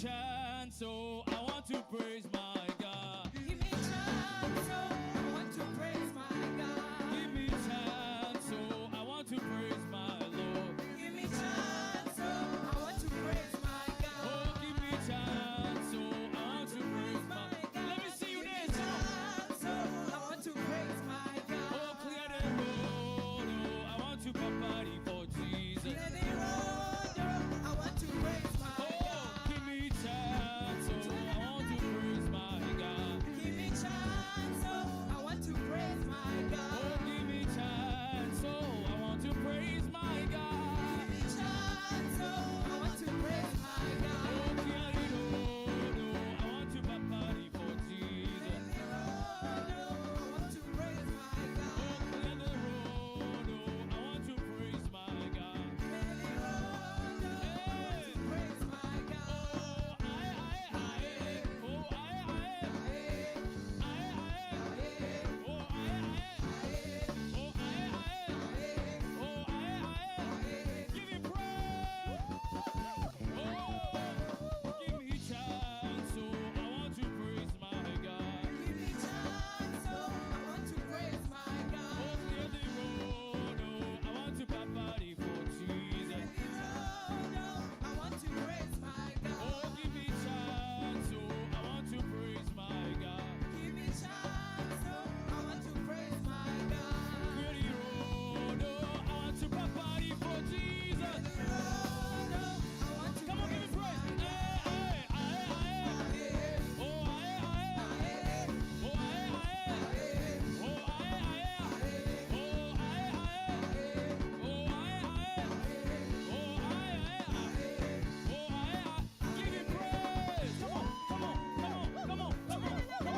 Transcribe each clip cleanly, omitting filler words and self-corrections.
chance, so I want to praise my God. Give me chance, so I want to praise my God. Give me chance, so I want to praise my Lord. Give me chance, so I want to praise my God. Oh, give me chance, so I want to praise my God. Let me see you dance. Chance, so I want to praise my God. Oh, clear the road, oh, I want to party for Jesus. Clear the road, oh, I want to praise my God. Oh, give me chance, so I want to praise my God. Give me chance, so I want to praise my God. Oh, give me chance, so I want to praise my God. Give me chance, so I want to praise my God. Oh, clear the road, oh, I want to party for Jesus. Clear the road, oh, I want to praise my God. Oh, clear the road, oh, I want to praise my God. Clear the road, oh, I want to praise my God. Oh, give me praise. Oh, give me chance, so I want to praise my God. Give me chance, so I want to praise my God. Oh, clear the road, oh, I want to party for Jesus. Clear the road, oh, I want to praise my God. Oh, give me chance, so I want to praise my God. Give me chance, so I want to praise my God. Clear the road, oh, I want to party for Jesus. Clear the road, oh, I want to Come on, give me praise praise. my God. Oh, give me praise. Come on, come on, come on, come on, come on, come on.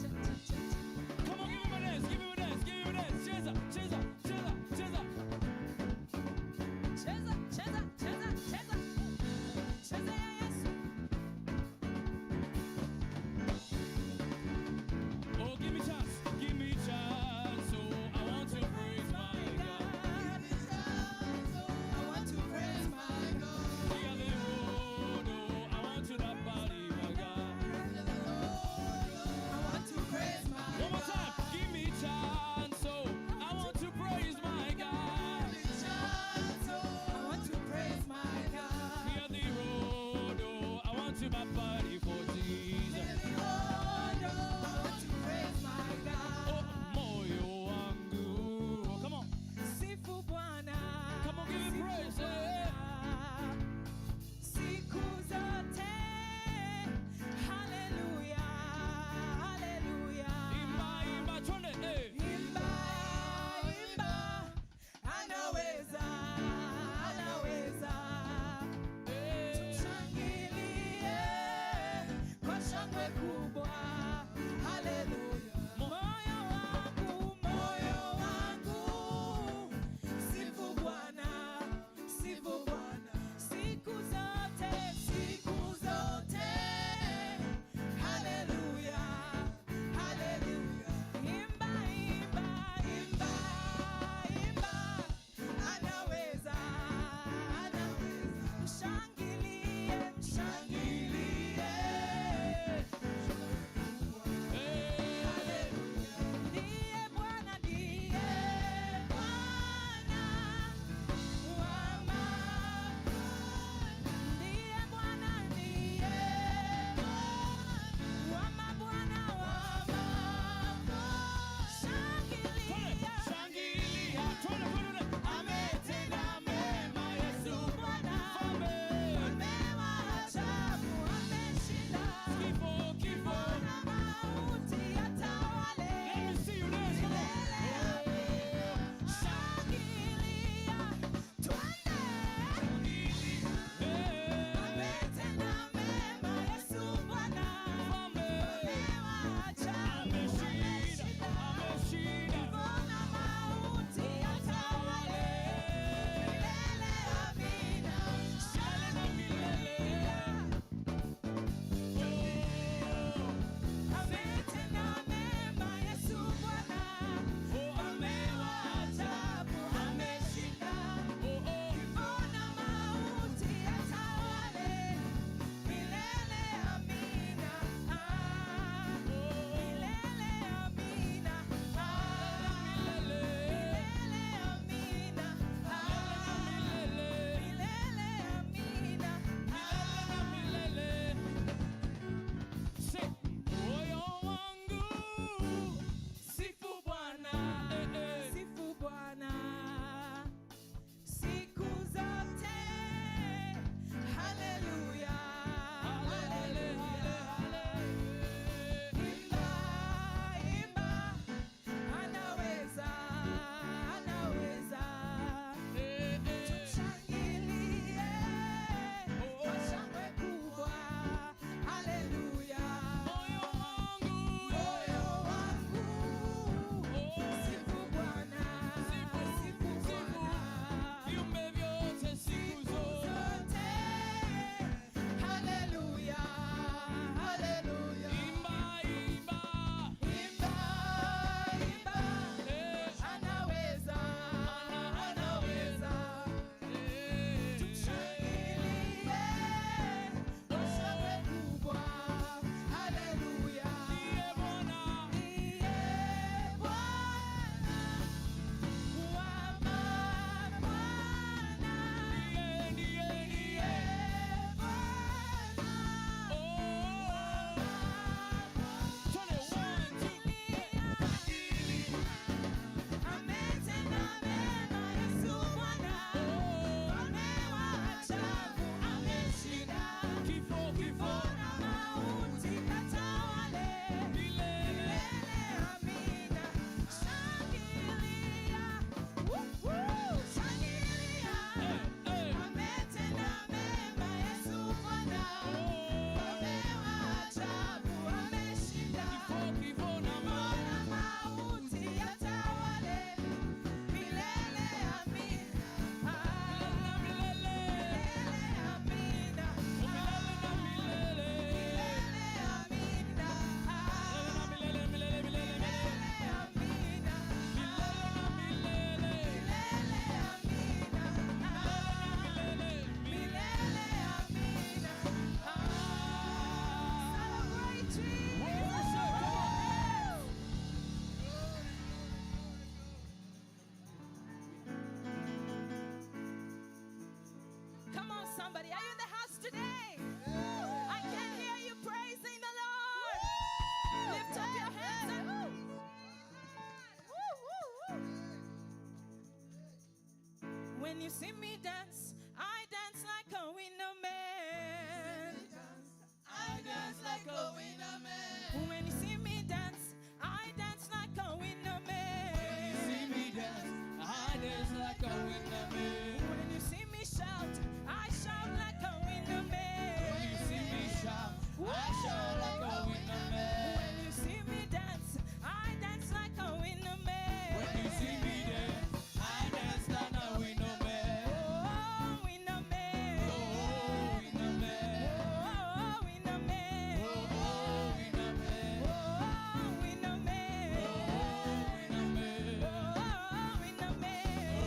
Come on, give me my dance, give me my dance, give me my dance. Cheza, cheza, cheza, cheza. Cheza, cheza, cheza, cheza. Cheza ya Yesu. Oh, give me chance, so I want to praise my God. Give me chance, so I want to praise my God. Clear the road, oh, I want to party, my God. Clear the road, oh, I want to praise my One more God. time, give me chance, so I want to praise my God. Give me chance, so I want to praise my God. Clear the road, oh, I want to party for Jesus. Clear the road, oh, I want to praise my Oh, God. moyo wangu. Oh, come on, Sifu Bwana. come on, give me Sifu praise. Bwana. Siku zote. Hallelujah, hallelujah. Imba, imba, twende, eh. Imba, imba, anaweza, anaweza. Eh. Tushangilie kwa shangwe Are you in the house today? I can hear you praising the Lord. Lift up your hands and when you see me dance, I dance like a winner man. I dance like a winner man. When you see me dance, I dance like a winner man. When you see me dance, I dance like a winner man. When you see me shout, I shout like a winner man. When you see me shout, I shout like a winner man. When you see me dance, I dance like a winner man. When you see me dance, I dance like a winner man. Oh, winner man. Oh, winner man. Oh, winner man. Oh, winner man. Oh, winner man. Oh, winner man. Oh, winner man.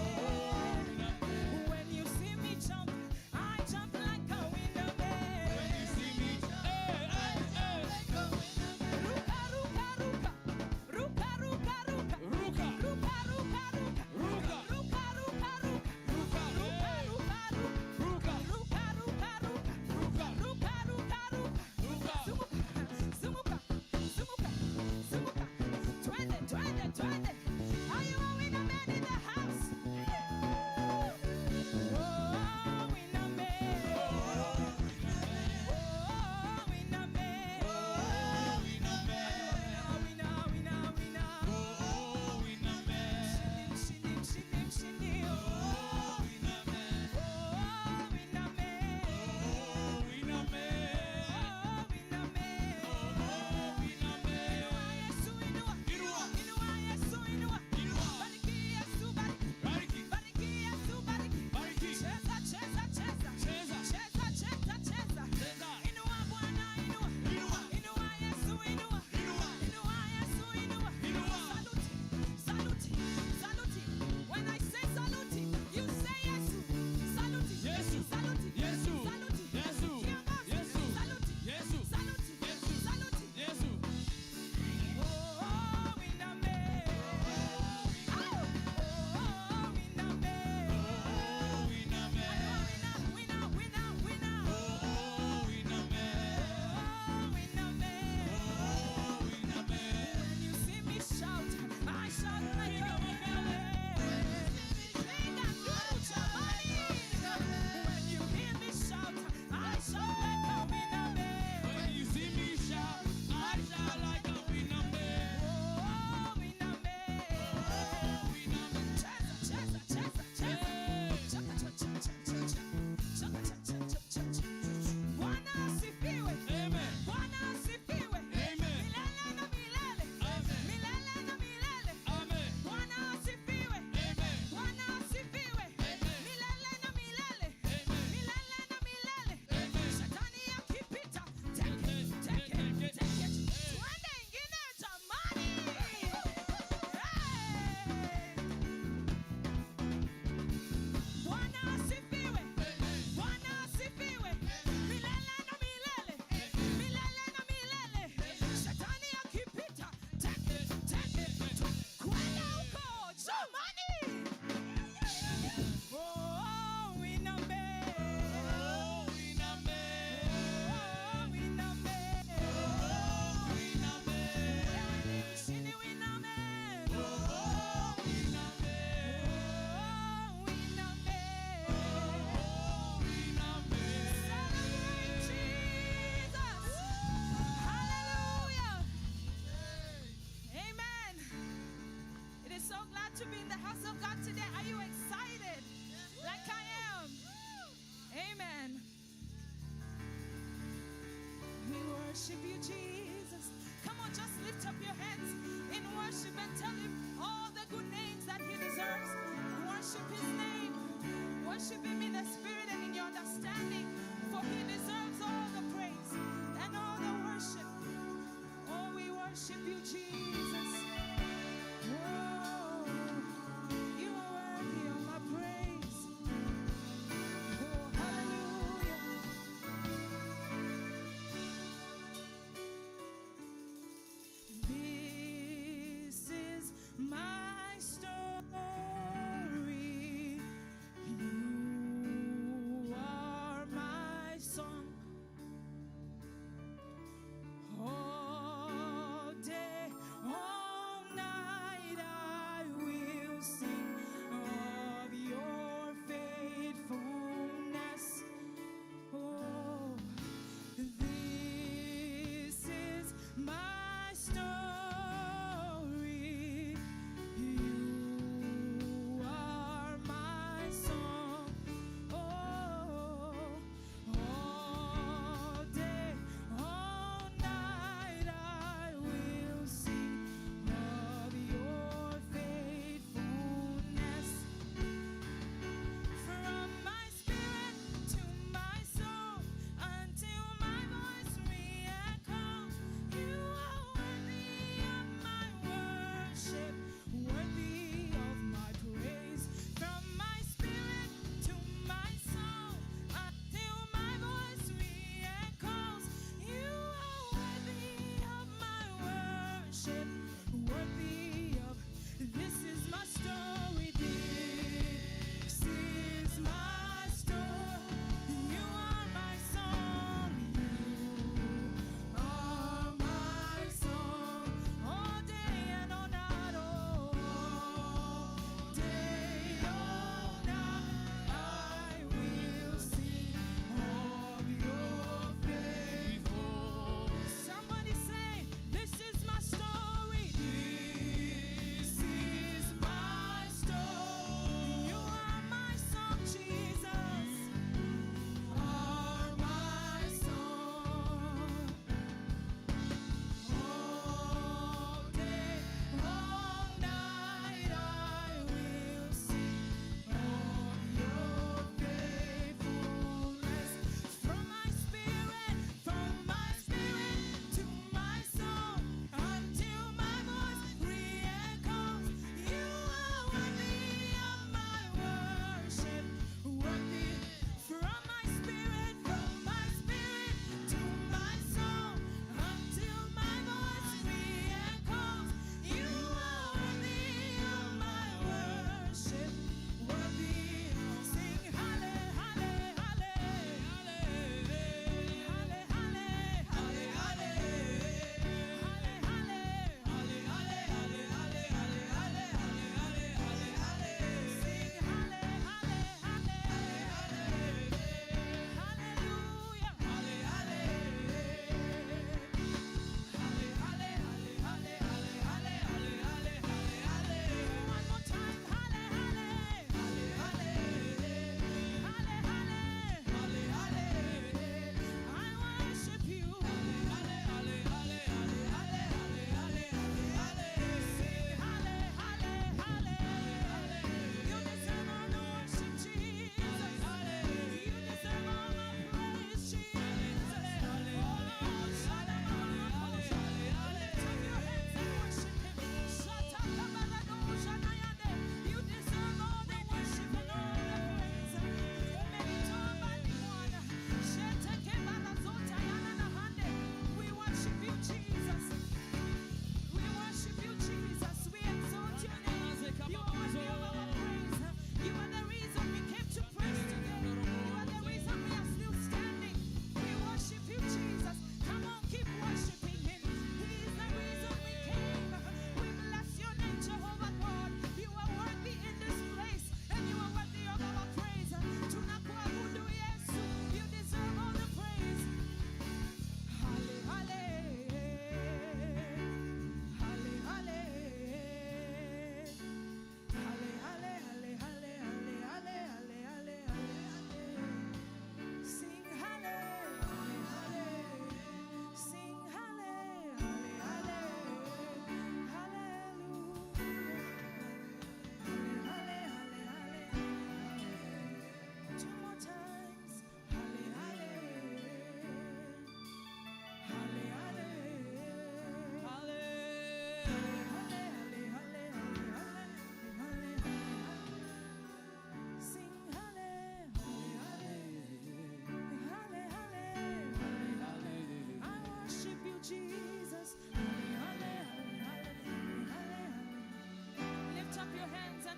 When you see me jump, I jump like a winner man. When you see me, hey, hey, hey. Ruka, ruka, ruka. Ruka, ruka, ruka. Ruka. Ruka, ruka, ruka. Ruka. Ruka, ruka, ruka. Ruka, hey. Ruka, ruka, ruka. Ruka. Ruka, ruka, ruka. Ruka. Ruka, ruka, ruka. Ruka. Zunguka, zunguka, zunguka, zunguka. Twende, twende, twende. Are you a winner man in the house? Oh, winner man. Oh, winner man. Oh, winner man. Winner, winner, winner. Oh, winner man. Shindim, shindim, shindim. Oh, winner man. Oh, winner man. Oh, winner man. Oh, winner man. Oh, winner man. Yesu inua. Inua. Inua Yesu inua. Inua. Bariki Yesu bariki. Bariki. Bariki Yesu bariki. Bariki. Cheza cheza cheza. Cheza. Cheza cheza cheza. Cheza. Inua Bwana inua. Inua. Inua Yesu inua. Inua. Inua Yesu inua. Inua. Saluti. Saluti. Saluti. When I say saluti, you say Yesu. Saluti. Yesu. Saluti. Yesu. Saluti. Yesu. Kiangazi. Yesu. Saluti. Yesu. Saluti. Yesu. Saluti. Yesu. Oh, winner man. Oh, winner man. Oh, winner man. Winner, winner, winner. Oh, winner man. Oh, winner man. Oh, winner man. When you see me shout, I shout like a winner man. Venga, lucha, when you hear me shout, I shout like a winner man. When you see me shout, I shout like a winner man. Oh, winner man. Oh, winner man. Cheza, cheza, cheza, cheza. Chaka, chaka, chaka, chaka, chaka. Chaka, chaka, chaka, chaka, chaka. Bwana asifiwe. Amen. Bwana asifiwe. Amen. Milele na milele. Amen. Milele na milele. Amen. Bwana asifiwe. Amen. Bwana asifiwe. Amen. Milele na milele. Amen. Milele na milele. Amen. Shetani akipita, take it, take it, take it. Twende ingine jamani. Hey! Bwana asifiwe. Bwana asifiwe. Milele na milele. Milele na milele. Shetani akipita, take it, take it. Kwenda huko jamani. Oh, winner man. Oh, winner man. Oh, winner man. Oh, winner man. Shini winner man. Oh, winner man. Oh, winner man. Oh, winner man. Celebrate Jesus. Hallelujah. Amen. It is so glad to be in the house of God today. Are you excited? Like I am. Amen. We worship you, Jesus. Come on, just lift up your hands in worship and tell him all the good names that he deserves. Worship his name. Worship him in the spirit and in your understanding, for he deserves all the praise and all the worship. Oh, we worship you, Jesus. Oh, you are worthy of my praise. Oh, hallelujah. This is my story. You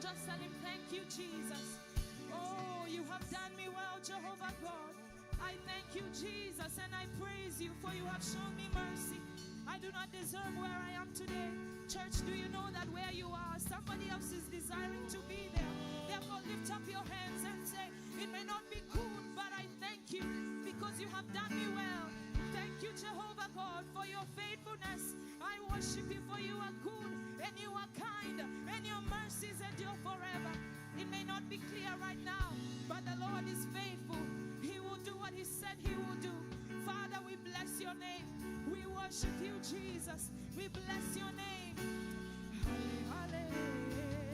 just tell him, thank you, Jesus. Oh, you have done me well, Jehovah God. I thank you, Jesus, and I praise you, for you have shown me mercy. I do not deserve where I am today. Church, do you know that where you are, somebody else is desiring to be there? Therefore, lift up your hands and say, it may not be good, but I thank you because you have done me well. Thank you, Jehovah God, for your faithfulness. I worship you, for you are good and you are kind and your mercies endure forever. It may not be clear right now, but the Lord is faithful. He will do what he said he will do. Father, we bless your name. We worship you, Jesus. We bless your name. Halle, halle.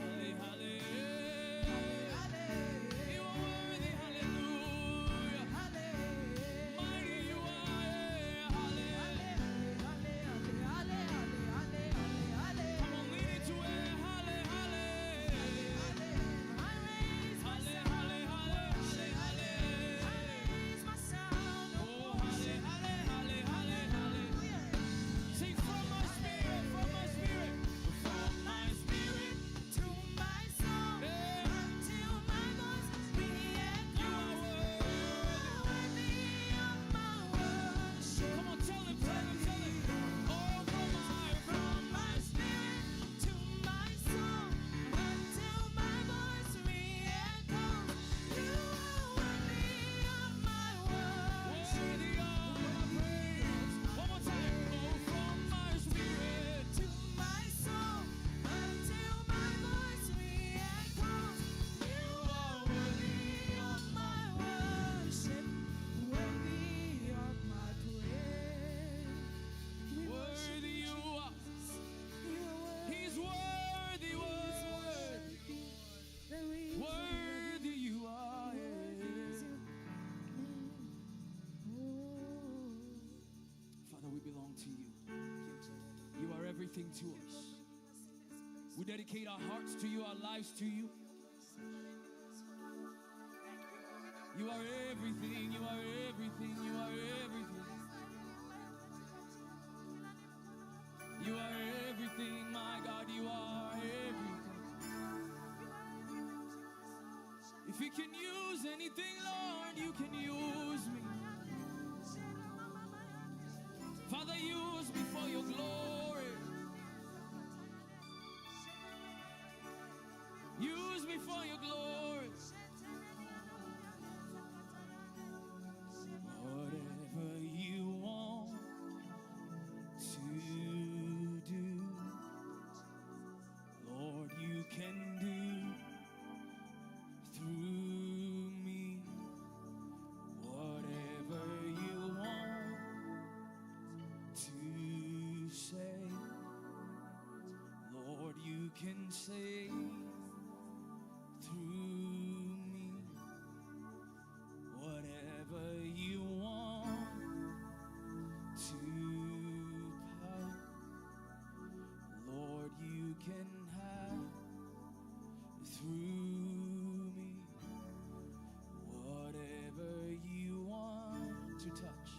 Halle, halle. You are worthy, hallelujah. Mighty you are, halle. Come on, lean into it, halle, halle. I raise my Halle, sound. halle, halle, halle, I halle. raise my sound. Oh, halle, halle, halle, halle, halle. Sing from my spirit, from my spirit. From my spirit To my soul, Yeah. until my voice re-echoes. You are worthy. Worthy of my worship. Come on, tell him, tell him, tell him. Oh, From my spirit to my soul, until my voice re-echoes. You are worthy of my worship. worthy of my praise. One more time. Oh, from my spirit. To my soul, until my voice re-echoes. You are worthy of my worship, worthy of my praise. We worship Worthy you are. you are worthy. He's worthy, worthy. There is Worthy you are. Father, we belong to you. You are everything to us. We dedicate our hearts to you, our lives to you. You are everything, you are everything, you are everything. You are everything, my God, you are everything. If you can use anything, Lord, you can use me. Father, use me for your glory. Use me for your glory. Whatever you want to do, Lord, you can do through me. Whatever you want to say, Lord, you can say through me. Whatever you want to have, Lord, you can have through me. Whatever you want to touch,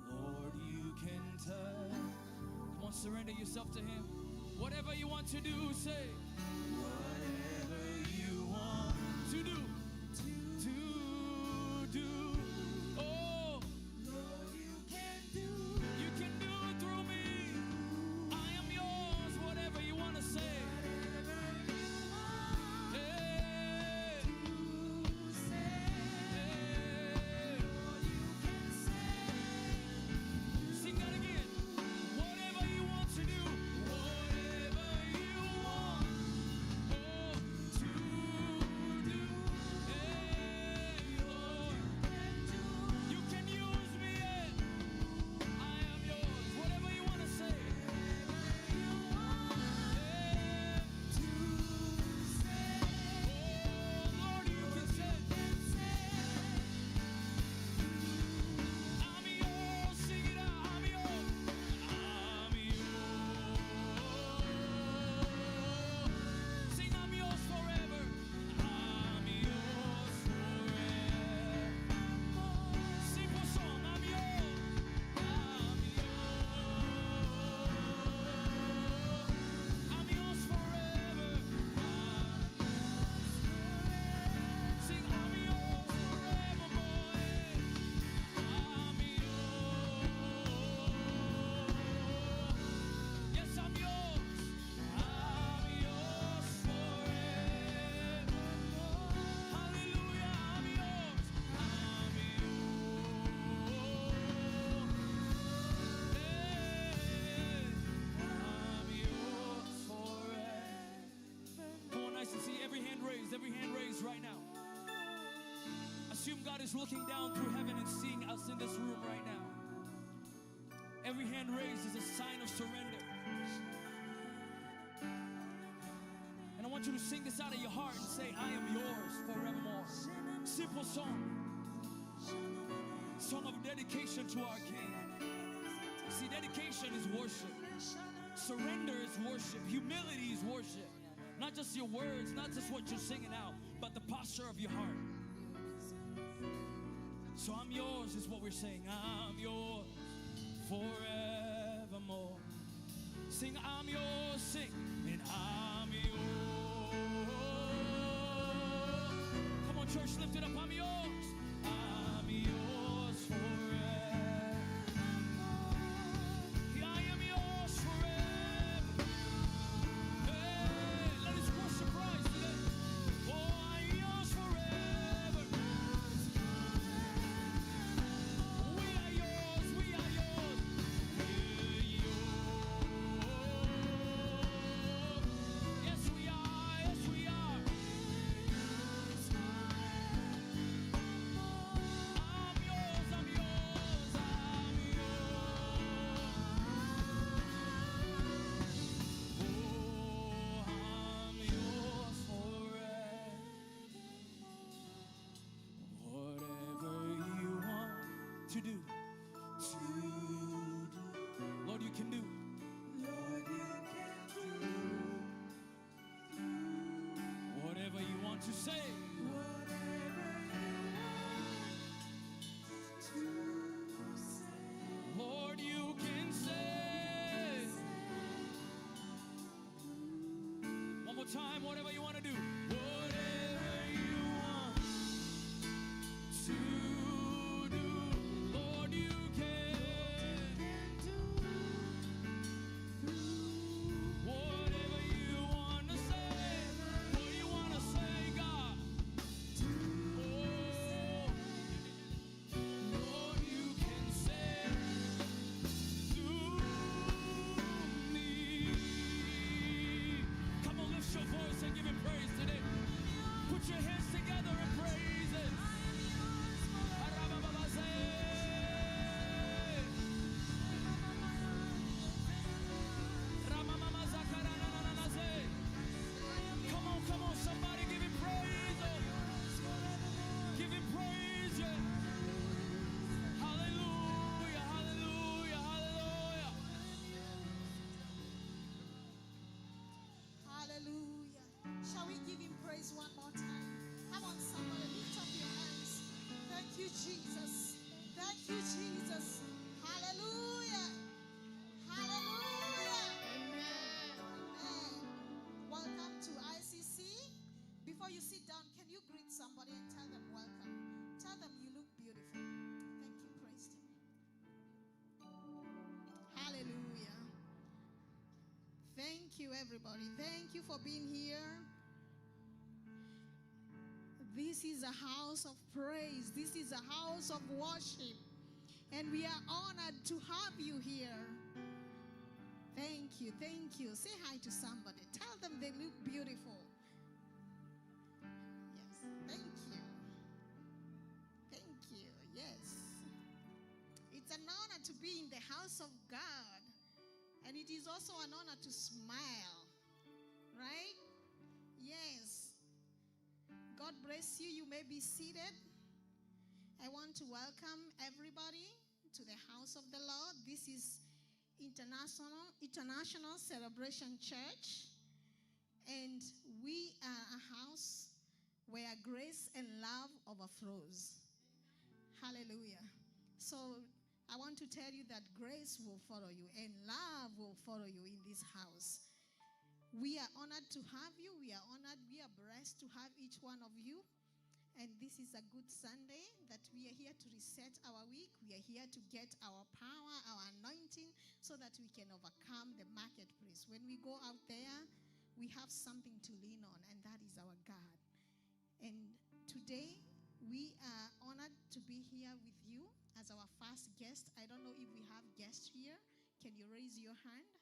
Lord, you can touch. Come on, surrender yourself to him. Whatever you want to do, say. Whatever you want to do. Oh, Lord, you can do. you can do it through me. I am yours, whatever you want to say. Hey, hey. Sing that again. Whatever you want to do, whatever you want. is looking down through heaven and seeing us in this room right now. Every hand raised is a sign of surrender. And I want you to sing this out of your heart and say, I am yours forevermore. Simple song. Song of dedication to our King. See, dedication is worship. Surrender is worship. Humility is worship. Not just your words, not just what you're singing out, but the posture of your heart. So I'm yours is what we're saying. I'm yours forevermore. Sing, I'm yours, sing, and I'm yours. Come on, church, lift it up. I'm yours. I'm yours forever. I am yours forever. Hey, let us worship Christ today. Oh, I'm yours forever. We are yours, we are yours. We're yours. Yes, we are, yes, we are. I'm yours, I'm yours, I'm yours. Oh, I'm yours forever. Whatever you want to do, Lord, you can do. Lord, you can do Whatever you want to say, whatever you want to say. Lord, you can say. One more time, whatever you want to do. Whatever you want to do, Lord, you can. Whatever you want to say, what you want to say, God. Oh, Lord, you can say through me. Come on, lift your voice and give him praise today. Put your hands together and praise it. Come on, somebody give him praise. Give him praise. Hallelujah, hallelujah, hallelujah. Hallelujah. Shall we give him praise one more time? Come on, somebody, lift up your hands. Thank you, Jesus. Thank you, Jesus. Hallelujah. Hallelujah. Amen. Welcome to ICC. Before you sit down, can you greet somebody and tell them welcome? Tell them you look beautiful. Thank you, praise him. Hallelujah. Thank you, everybody. Thank you for being here. This is a house of praise. This is a house of worship. And we are honored to have you here. Thank you. Thank you. Say hi to somebody. Tell them they look beautiful. Yes. Thank you. Thank you. Yes. It's an honor to be in the house of God. And it is also an honor to smile. Right? Yes. God bless you. You may be seated. I want to welcome everybody to the house of the Lord. This is International Celebration Church. And we are a house where grace and love overflows. Hallelujah. So I want to tell you that grace will follow you and love will follow you in this house. We are honored to have you. We are honored. We are blessed to have each one of you. And this is a good Sunday that we are here to reset our week. We are here to get our power, our anointing, so that we can overcome the marketplace. When we go out there, we have something to lean on, and that is our God. And today, we are honored to be here with you as our first guest. I don't know if we have guests here. Can you raise your hand?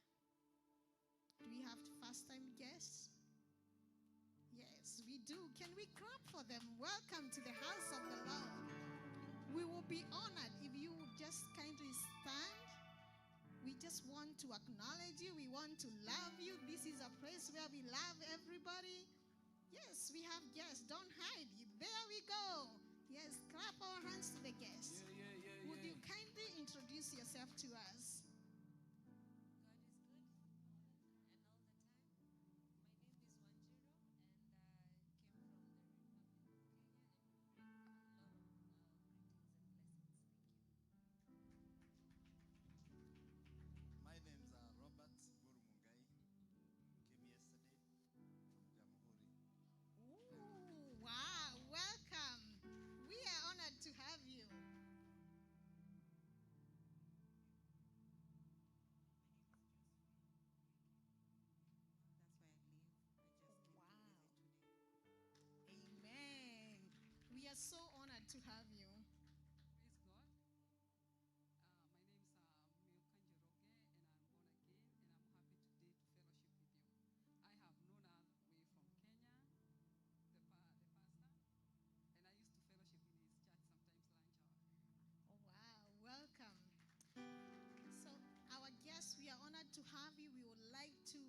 Do we have first-time guests? Yes, we do. Can we clap for them? Welcome to the house of the Lord. We will be honored if you would just kindly stand. We just want to acknowledge you. We want to love you. This is a place where we love everybody. Yes, we have guests. Don't hide. There we go. Yes, clap our hands to the guests. Would you kindly introduce yourself to us? God is good and all the time. My name is Wanjiro and I came from the Republic of Kenya and we bring a lot of greetings and blessings. Thank you. My name's Robert Gurumungai. Came yesterday from Jamhuri. Ooh, wow, welcome. We are honored to have you. That's where I live. I just came Wow. to visit today. Amen. We are so honored to have you. Praise God. My name is 𝐒𝐄𝐑𝐃𝐄𝐒 and I'm born again and I'm happy today to fellowship with you. I have known her way from Kenya, the pastor, and I used to fellowship in his church sometimes lunch hour. Oh, wow, welcome. So, our guests, we are honored to have you. We would like to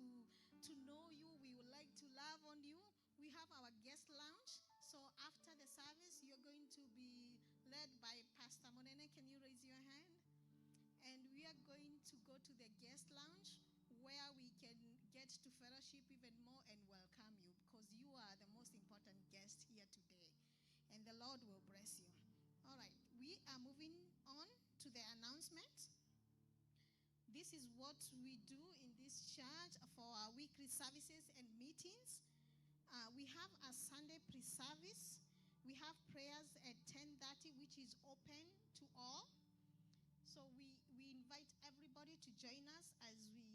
know you. We would like to love on you. We have our guest lounge. So, after the service, you're going to be led by Pastor Monene. Can you raise your hand? And we are going to go to the guest lounge where we can get to fellowship even more and welcome you because you are the most important guest here today. And the Lord will bless you. All right, we are moving on to the announcement. This is what we do in this church for our weekly services and meetings. We have a Sunday pre-service. We have prayers at 10:30, which is open to all. So we invite everybody to join us as we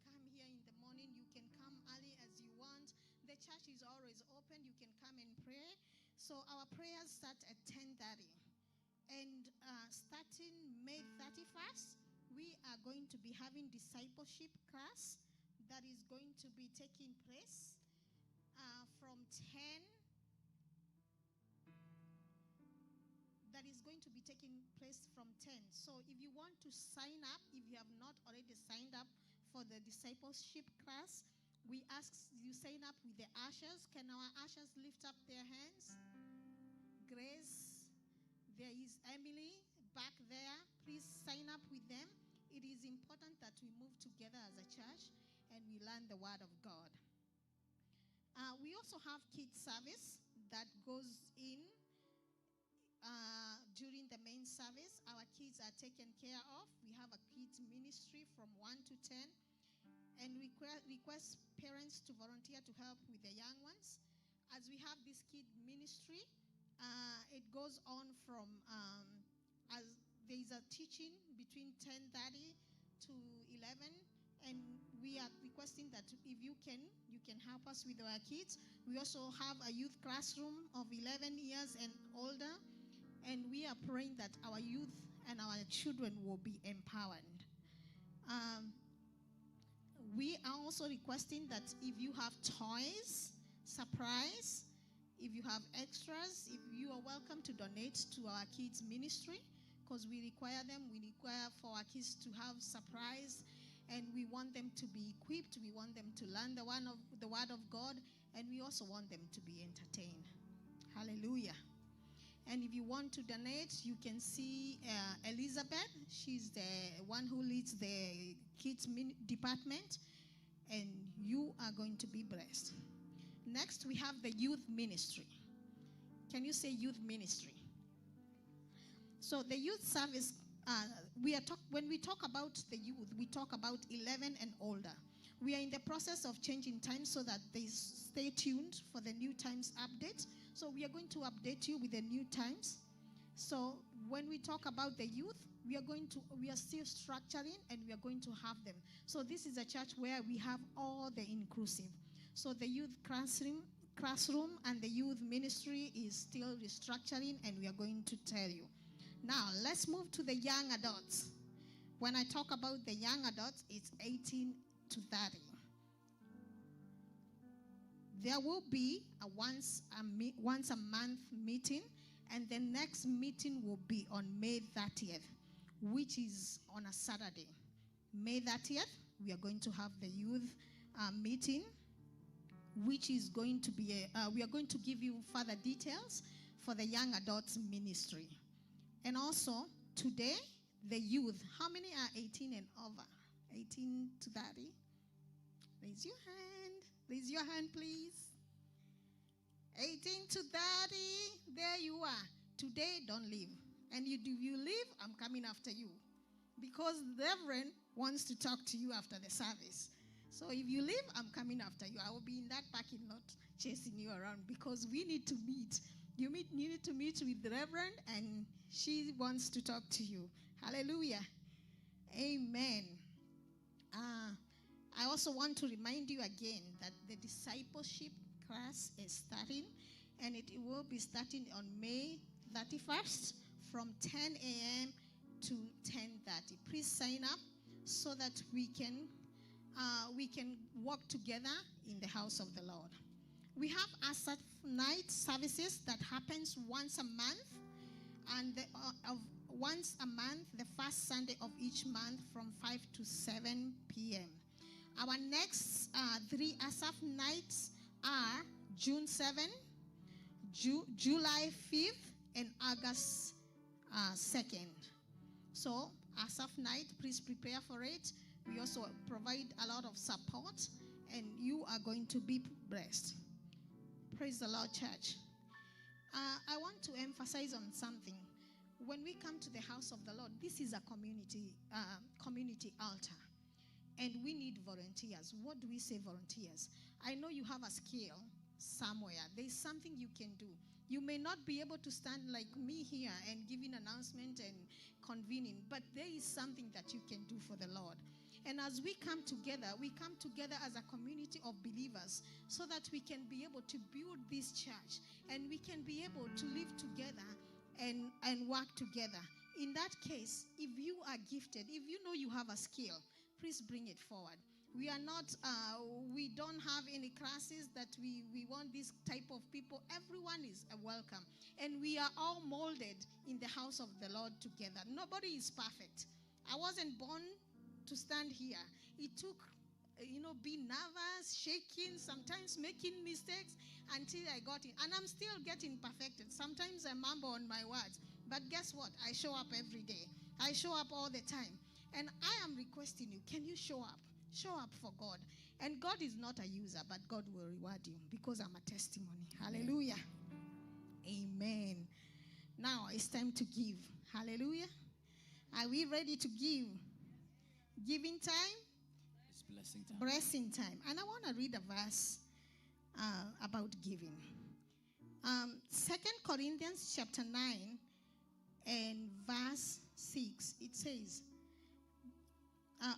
come here in the morning. You can come early as you want. The church is always open. You can come and pray. So our prayers start at 10:30. And starting May 31st, we are going to be having discipleship class that is going to be taking place from 10. That is going to be taking place from 10. So if you want to sign up, if you have not already signed up for the discipleship class, we ask you sign up with the ushers. Can our ushers lift up their hands? Grace, there is Emily back there. Please sign up with them. It is important that we move together as a church and we learn the word of God. We also have kids service that goes in during the main service. Our kids are taken care of. We have a kids ministry from 1 to 10 and request parents to volunteer to help with the young ones. As we have this kid ministry, it goes on from as there is a teaching between 10:30 to 11, and we are requesting that if you can help us with our kids. We also have a youth classroom of 11 years and older, and we are praying that our youth and our children will be empowered. We are also requesting that if you have toys, surprise, if you have extras, if you are welcome to donate to our kids ministry, because we require them. We require for our kids to have surprise, and we want them to be equipped. We want them to learn the word of God, and we also want them to be entertained. Hallelujah. And if you want to donate, you can see Elizabeth. She's the one who leads the kids department, and you are going to be blessed. Next, we have the youth ministry. Can you say youth ministry? So the youth service, when we talk about the youth, we talk about 11 and older. We are in the process of changing times so that they stay tuned for the new times update. So we are going to update you with the new times. So when we talk about the youth, we are still structuring and we are going to have them. So this is a church where we have all the inclusive. So the youth classroom and the youth ministry is still restructuring, and we are going to tell you. Now, let's move to the young adults. When I talk about the young adults, it's 18 to 30. There will be a once a month meeting, And the next meeting will be on May 30th, which is on a Saturday. May 30th, we are going to have the youth meeting, which is going to be, we are going to give you further details for the young adults ministry. And also, today, the youth, how many are 18 and over? 18 to 30? Raise your hand. Raise your hand, please. 18 to 30, there you are. Today, don't leave. And if you leave, I'm coming after you. Because the Reverend wants to talk to you after the service. So if you leave, I'm coming after you. I will be in that parking lot chasing you around because we need to meet. You need to meet with the Reverend, and she wants to talk to you. Hallelujah. Amen. I also want to remind you again that the discipleship class is starting, and it will be starting on May 31st from 10 a.m. to 10:30. Please sign up so that we can walk together in the house of the Lord. We have Asaph night services that happens once a month, and once a month, the first Sunday of each month from 5 to 7 p.m. Our next 3 Asaph nights are June 7, July 5th, and August 2nd. So, Asaph night, please prepare for it. We also provide a lot of support, and you are going to be blessed. Praise the Lord, church. I want to emphasize on something. When we come to the house of the Lord, this is a community altar, and we need volunteers. What do we say, volunteers? I know you have a skill somewhere. There's something you can do. You may not be able to stand like me here and giving announcement and convening, but there is something that you can do for the Lord. And as we come together as a community of believers so that we can be able to build this church and we can be able to live together and work together. In that case, if you are gifted, if you know you have a skill, please bring it forward. We are not, we don't have any classes that we want this type of people. Everyone is welcome. And we are all molded in the house of the Lord together. Nobody is perfect. I wasn't born to stand here. It took, being nervous, shaking, sometimes making mistakes until I got in. And I'm still getting perfected. Sometimes I mumble on my words. But guess what? I show up every day. I show up all the time. And I am requesting you, can you show up? Show up for God. And God is not a user, but God will reward you because I'm a testimony. Hallelujah. Amen. Now it's time to give. Hallelujah. Are we ready to give? Giving time? It's blessing time. Blessing time. And I want to read a verse about giving. 2 Corinthians chapter 9 and verse 6. It says,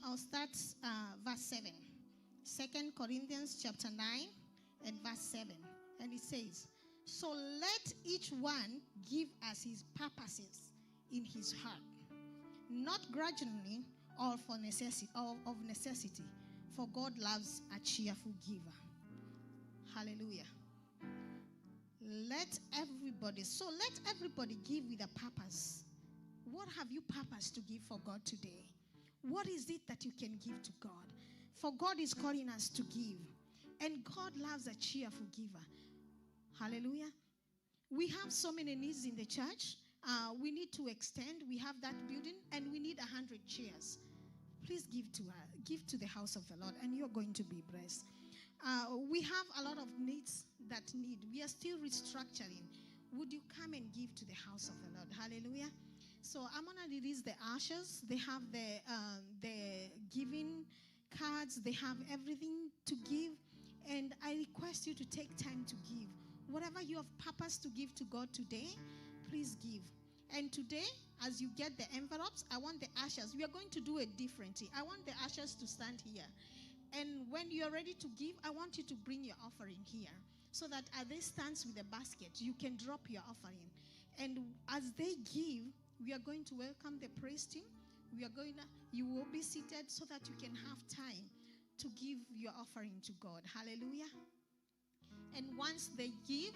I'll start verse 7. 2 Corinthians chapter 9 and verse 7. And it says, so let each one give as his purposes in his heart, not grudgingly or for necessity, or of necessity, for God loves a cheerful giver. Hallelujah. Let everybody give with a purpose. What have you purposed to give for God today? What is it that you can give to God? For God is calling us to give. And God loves a cheerful giver. Hallelujah. We have so many needs in the church. We need to extend. We have that building, and we need 100 chairs. Please give to the house of the Lord, and you're going to be blessed. We have a lot of needs that need. We are still restructuring. Would you come and give to the house of the Lord? Hallelujah. So I'm going to release the ushers. They have the giving cards. They have everything to give. And I request you to take time to give. Whatever you have purpose to give to God today, please give. And today, as you get the envelopes, I want the ushers. We are going to do it differently. I want the ushers to stand here. And when you're ready to give, I want you to bring your offering here. So that as they stand with the basket, you can drop your offering. And as they give, we are going to welcome the praise team. You will be seated so that you can have time to give your offering to God. Hallelujah. And once they give,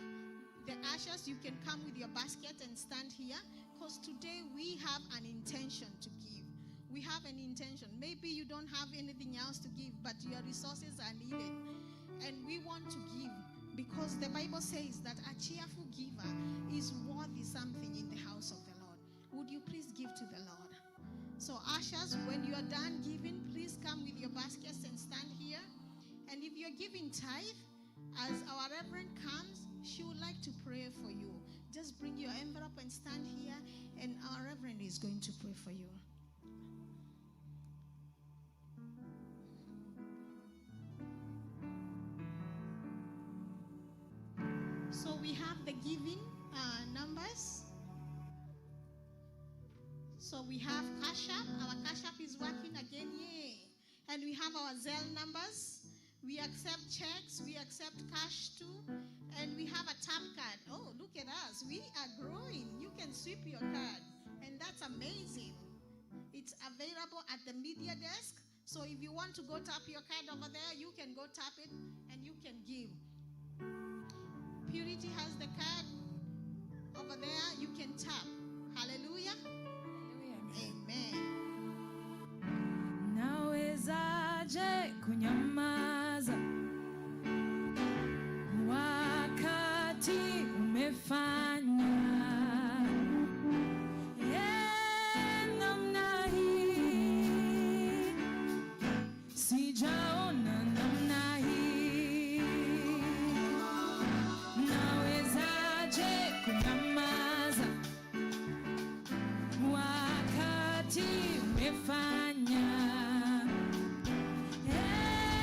the ushers, you can come with your basket and stand here, because today we have an intention to give. We have an intention. Maybe you don't have anything else to give, but your resources are needed. And we want to give because the Bible says that a cheerful giver is worthy something in the house of the Lord. Would you please give to the Lord? So ushers, when you are done giving, please come with your baskets and stand here. And if you're giving tithe, as our reverend comes, she would like to pray for you. Just bring your envelope and stand here, and our reverend is going to pray for you. So we have the giving numbers. So we have Cash App. Our Cash App is working again, yay. And we have our Zelle numbers. We accept checks, we accept cash too, and we have a tap card. Oh, look at us, we are growing. You can sweep your card, and that's amazing. It's available at the media desk, so if you want to go tap your card over there, you can go tap it, and you can give. Purity has the card over there, you can tap. Hallelujah. Amen. Nawezaje kunyamaza wakati umefanya namna hii, sijaona namna hii. Nawezaje kunyamaza wakati umefanya namna hii.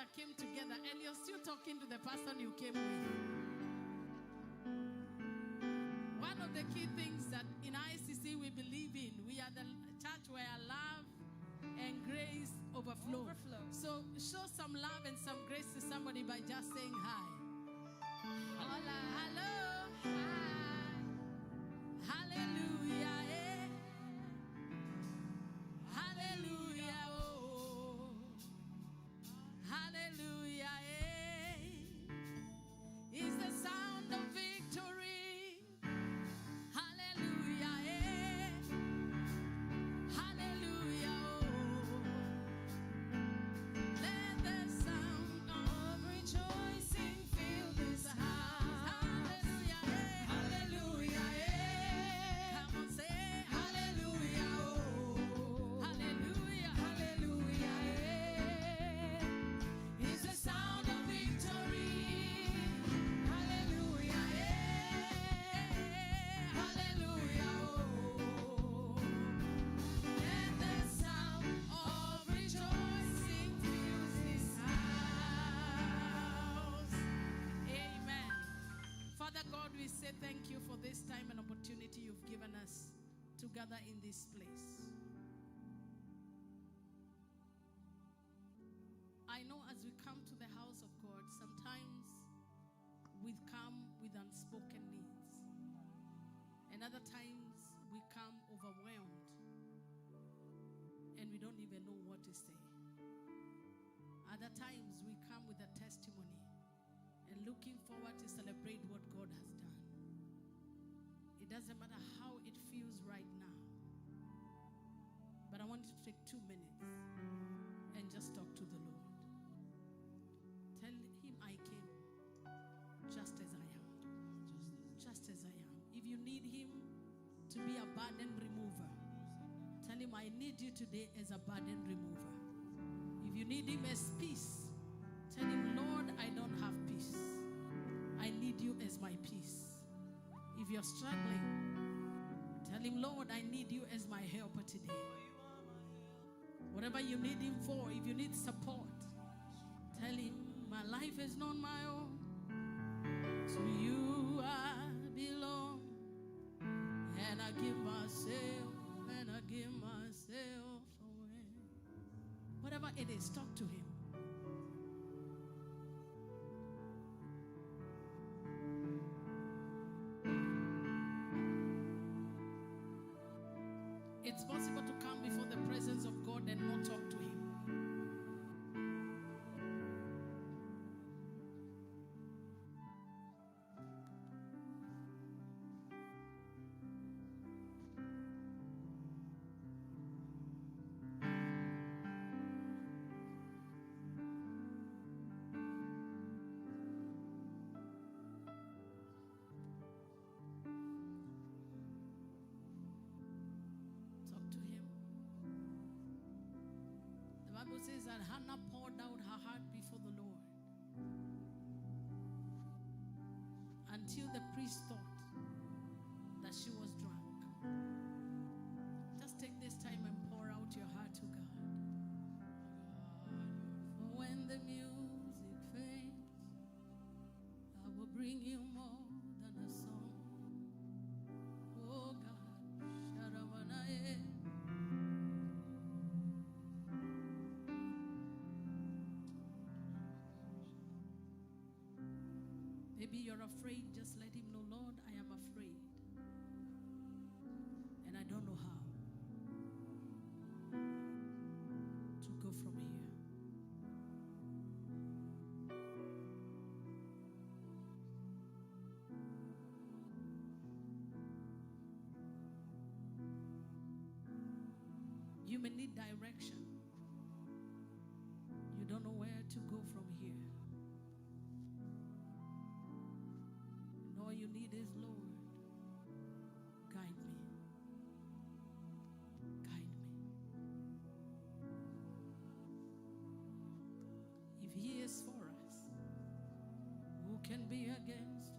that came together and you're still talking to the person you came with. One of the key things that in ICC we believe in, we are the church where love and grace overflow. So show some love and some grace to somebody by just saying hi. Hola. Hello. Hi. Hallelujah. Eh. Hallelujah. Oh. Hallelujah. Eh. Is the sound of victory. Hallelujah. Eh. Hallelujah. Oh. Let the sound of rejoicing fill this house. Hallelujah. Eh. Hallelujah. Eh. Come on, say hallelujah. Oh. Hallelujah. Hallelujah. Eh. Is the sound of victory. Hallelujah. Eh. Hallelujah. Oh. Let the sound of rejoicing fill this house. Amen. Father God, we say thank you for this time and opportunity you've given us to gather in this place. I know as we come to the house of God, sometimes we come with unspoken needs. And other times we come overwhelmed and we don't even know what to say. Other times we come with a testimony and looking forward to celebrate what God has done. It doesn't matter how it feels right now, but I want you to take 2 minutes and just talk to the Lord. Tell him I came just as I am. Just as I am. If you need him to be a burden remover, tell him I need you today as a burden remover. If you need him as peace, tell him, Lord, I don't have peace. I need you as my peace. If you're struggling, tell him, Lord, I need you as my helper today. Whatever you need him for, if you need support, tell him, my life is not my own. To you I belong. And I give myself, away. Whatever it is, talk to him. It's possible to come before the presence of God and not talk to him. Talk to him. The Bible says that Hannah poured out her heart before the Lord until the priest thought that she was drunk. Just take this time and pour out your heart to God. For when the music fades, I will bring you more than a song. Oh God, Sharamanaye. Maybe you're afraid, just let him know, Lord, I am afraid. And I don't know how to go from here. You may need direction. You don't know where to go from here. And all you need is, Lord, guide me. Guide me. If he is for us, who can be against us?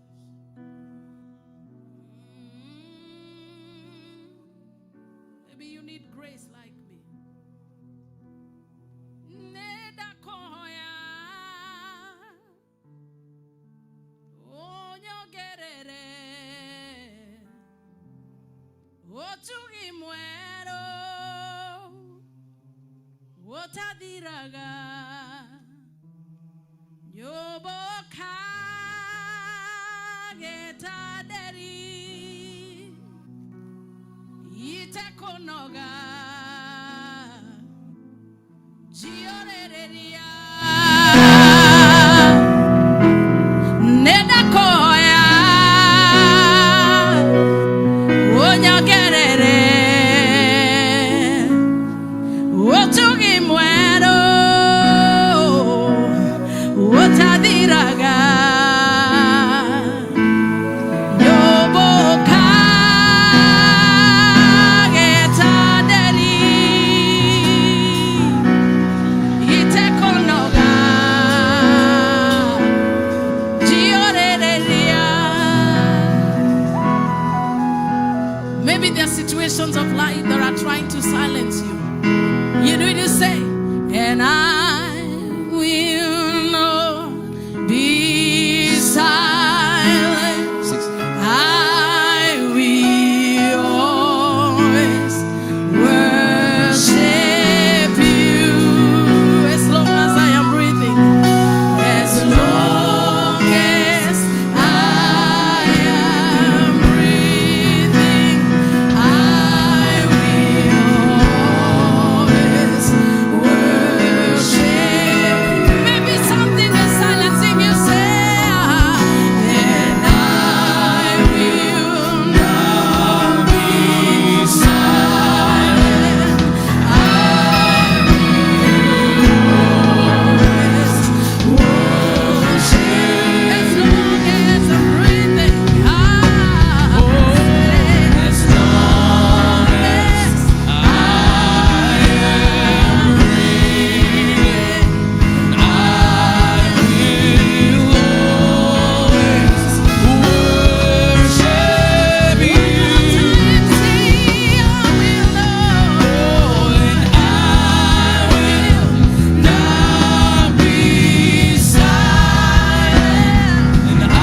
Maybe you need grace like me. Neda koya. Wotadiraga Nyoboka Getaderi Itekonoga Gioreria Nedakoya Onyagerere Otugi muero Otadiraga Yoboka Getaderi Itekonoga Gioreria. Maybe there are situations of life that are trying to silence you. You need to say, and I will not be silent. I will always worship you as long as I am breathing. As long as I am breathing, I will always worship. Maybe something is silencing you, say, and I will not be silent. I will always worship as long as I'm breathing. As long as I am breathing, I will always worship you. I will not be silent, and I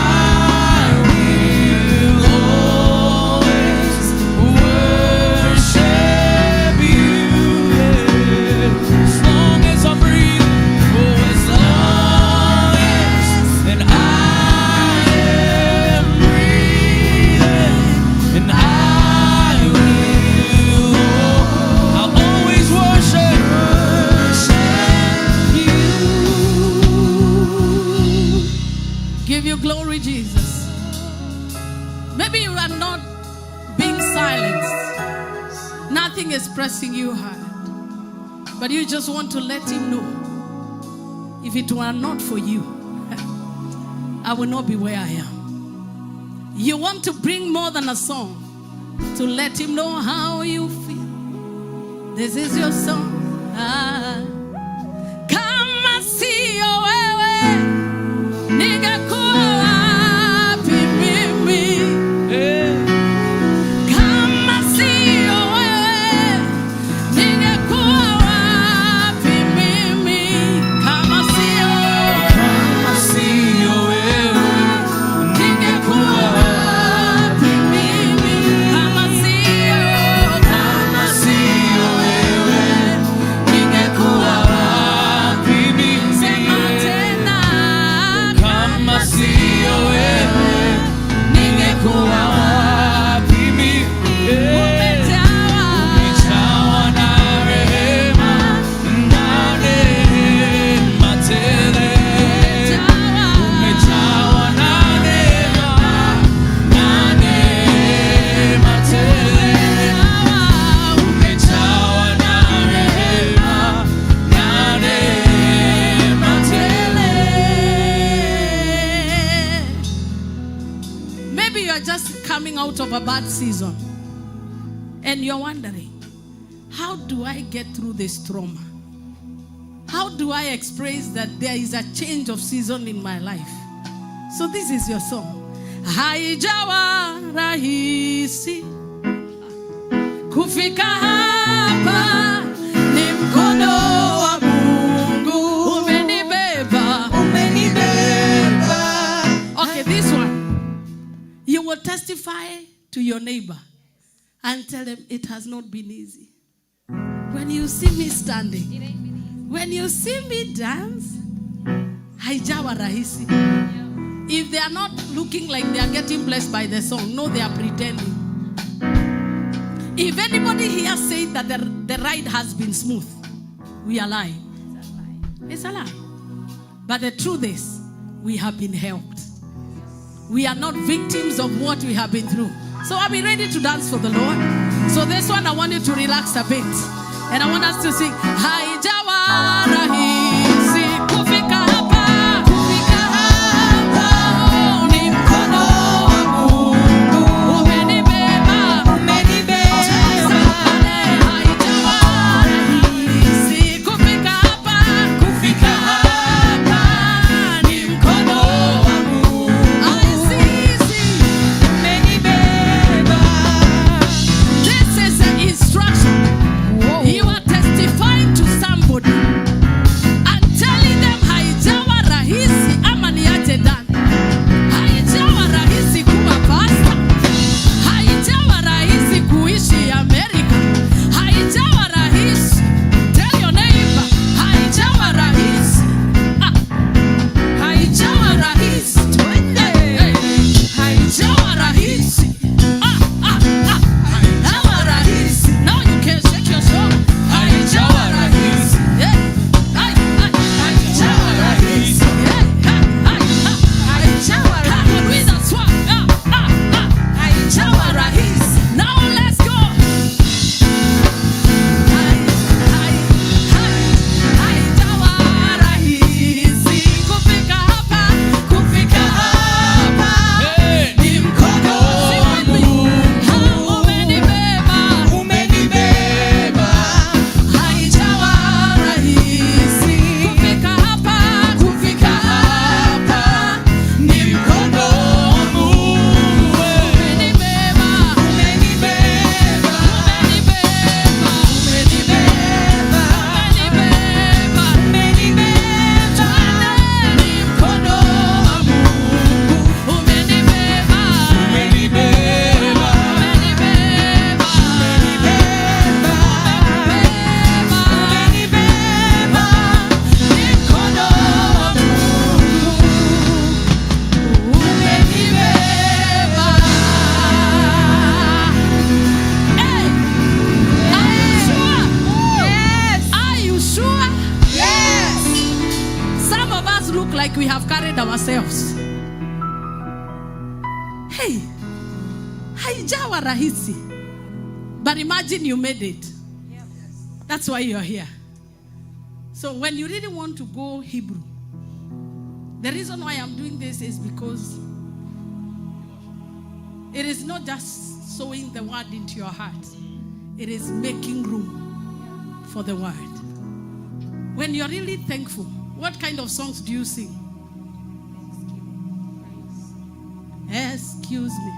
will always worship you. As long as I'm breathing, as long as, and I am breathing, and I'll always worship you. Give you glory, Jesus. Maybe you are not being silenced. Nothing is pressing you hard. But you just want to let him know, if it were not for you, I will not be where I am. You want to bring more than a song to let him know how you feel. This is your song. Kama sio wewe, ningekuwa wapi mimi? Kama sio wewe, ningekuwa wapi mimi? Kama sio wewe, ningekuwa wapi mimi? Kama sio wewe, ningekuwa wapi mimi? Sema tena. Kama sio wewe, ningekuwa wapi mimi? Umejawa na rehema, na neema tele. Umejawa na neema, na neema tele. Umejawa na rehema, na neema tele. Maybe you are just coming out of a bad season and you're wondering, how do I get through this trauma? How do I express that there is a change of season in my life? So this is your song. Haijawa rahisi kufika hapa, ni mkono wa Mungu umenibeba. Okay, this one. You will testify to your neighbor and tell them it has not been easy. When you see me standing, When you see me dance, haijawa rahisi. If they are not looking like they are getting blessed by the song, no, they are pretending. If anybody here says that the ride has been smooth, we are lying. It's a lie. But the truth is, we have been helped. We are not victims of what we have been through. So are we ready to dance for the Lord? So this one, I want you to relax a bit. And I want us to sing, haijawa rahisi kufika hapa, kufika hapa, ni mkono wa Mungu umenibeba, umenibeba. Haijawa rahisi kufika hapa, kufika hapa, ni mkono wa Mungu. Umenibeba. This is an instruction. You are testifying to somebody and telling them haijawa rahisi ama niache dan. Haijawa rahisi kuwa pastor. Haijawa rahisi kuishi America. Haijawa rahisi. Tell your neighbor, haijawa rahisi. Haijawa rahisi. Haijawa rahisi. Haijawa rahisi. Now you can shake your soul. Haijawa rahisi. Haijawa rahisi. Haijawa rahisi. Come on with us, one. Haijawa rahisi. Now let's go. Haijawa rahisi. Kufika hapa, kufika hapa. Ni mkono wa Mungu. Umenibeba, umenibeba. Haijawa rahisi. Kufika hapa, kufika hapa. Ni mkono wa Mungu. Umenibeba, umenibeba. Umenibeba, umenibeba. Umenibeba, umenibeba. Ni mkono wa Mungu. Umenibeba, umenibeba. Are you sure? Yes. Some of us look like we have carried ourselves. Hey, haijawa rahisi. But imagine you made it. That's why you're here. So when you really want to go Hebrew, the reason why I'm doing this is because it is not just sowing the word into your heart. It is making room for the word. When you're really thankful, what kind of songs do you sing? Excuse me.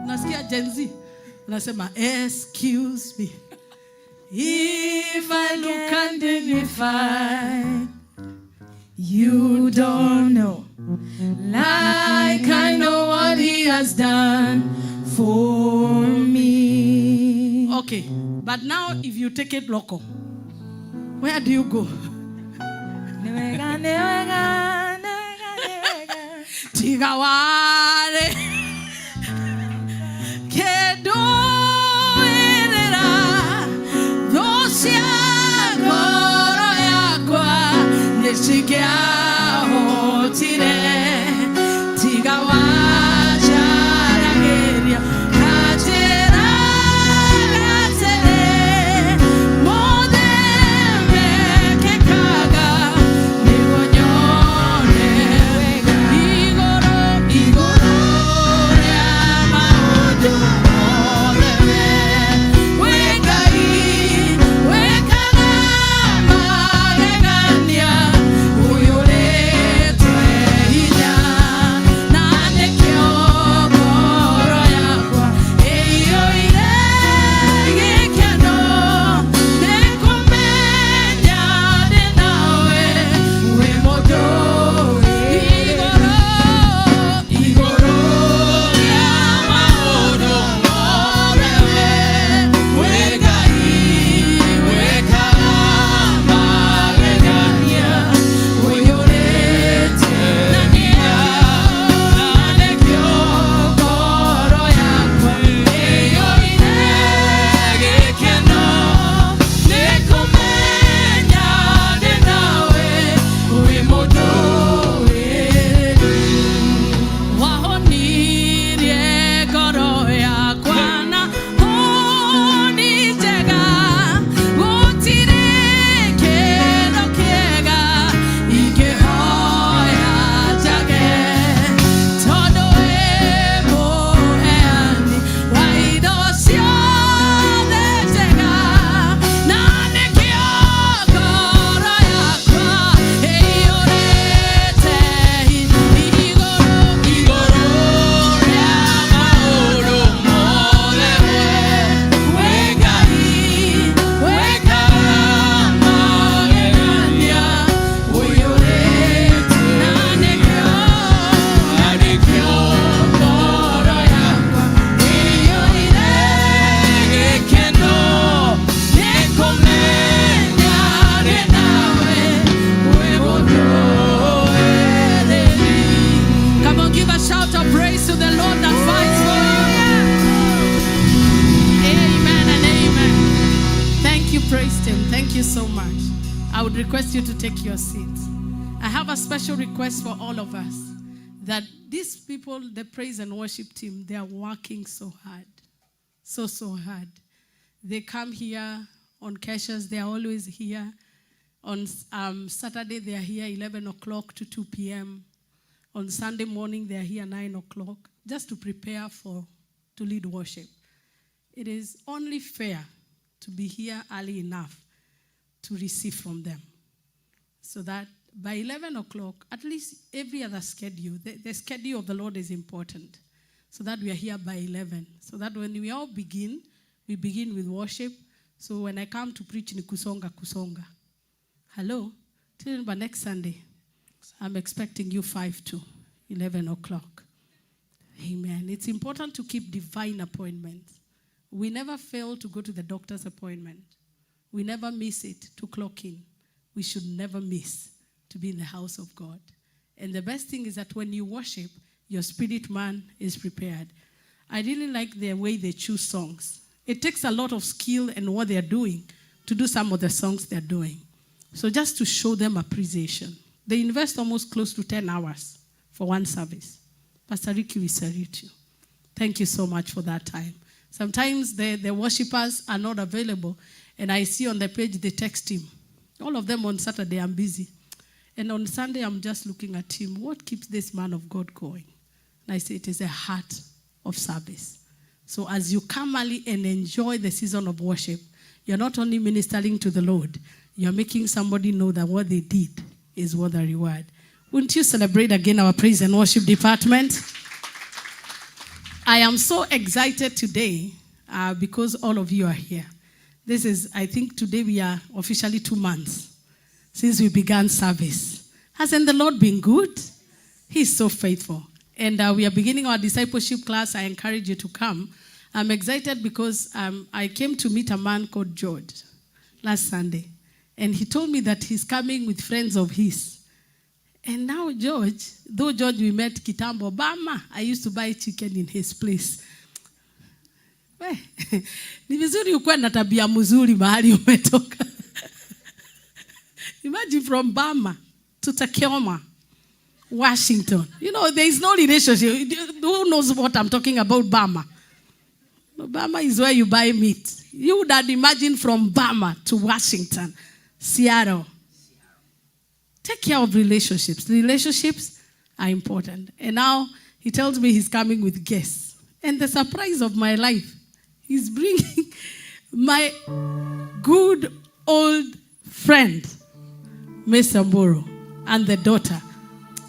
Nasikia Gen Z. Nasema, excuse me. If I look and dignify, you don't know. Like I know what he has done for me. Okay, but now if you take it local, where do you go? Tigawale kedoerera dosia goro yakwa neshikia hotire tigawaja rageria katera katere modeme kekaga niwonyone igoro I would request you to take your seats. I have a special request for all of us, that these people, the praise and worship team, they are working so hard. So hard. They come here on Keshas, they are always here. On Saturday, they are here 11 o'clock to 2 p.m. On Sunday morning, they are here 9 o'clock, just to prepare to lead worship. It is only fair to be here early enough to receive from them, so that by 11 o'clock, at least every other schedule, the schedule of the Lord is important, so that we are here by 11, so that when we all begin, we begin with worship. So when I come to preach in kusonga. Hello? Till next Sunday, I'm expecting you 5 to 11 o'clock. Amen. It's important to keep divine appointments. We never fail to go to the doctor's appointment. We never miss it to clock in. We should never miss to be in the house of God. And the best thing is that when you worship, your spirit man is prepared. I really like the way they choose songs. It takes a lot of skill and what they're doing to do some of the songs they're doing. So just to show them appreciation. They invest almost close to 10 hours for one service. Pastor Ricky, we salute you. Thank you so much for that time. Sometimes the worshipers are not available, and I see on the page they text him. All of them on Saturday, I'm busy. And on Sunday, I'm just looking at him. What keeps this man of God going? And I say it is a heart of service. So as you come early and enjoy the season of worship, you're not only ministering to the Lord, you're making somebody know that what they did is worth the reward. Wouldn't you celebrate again our praise and worship department? I am so excited today because all of you are here. This is, I think today we are officially 2 months since we began service. Hasn't the Lord been good? He's so faithful. And we are beginning our discipleship class. I encourage you to come. I'm excited because I came to meet a man called George last Sunday. And he told me that he's coming with friends of his. And now George, though George we met kitambo, Bama, I used to buy chicken in his place. Ni vizuri ukuwe na tabia mzuri mahali umetoka. Imagine from Bama to TACOMA, Washington. You know, there is no relationship. Who knows what I'm talking about, Bama? Bama is where you buy meat. You would have imagined from Bama to Washington, Seattle. Take care of relationships. Relationships are important. And now he tells me he's coming with guests. And the surprise of my life, he's bringing my good old friend, Mr. Mboro, and the daughter.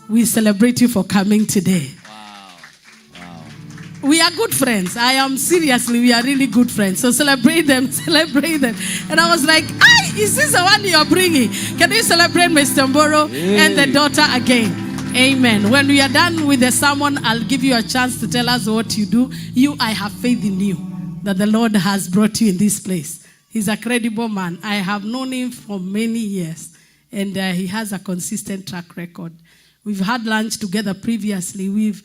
We celebrate you for coming today. Wow. We are good friends. We are really good friends. So celebrate them. And I was like, is this the one you're bringing? Can we celebrate Mr. Mboro and the daughter again? Amen. When we are done with the sermon, I'll give you a chance to tell us what you do. I have faith in you that the Lord has brought you in this place. He's a credible man. I have known him for many years, and he has a consistent track record. We've had lunch together previously. We've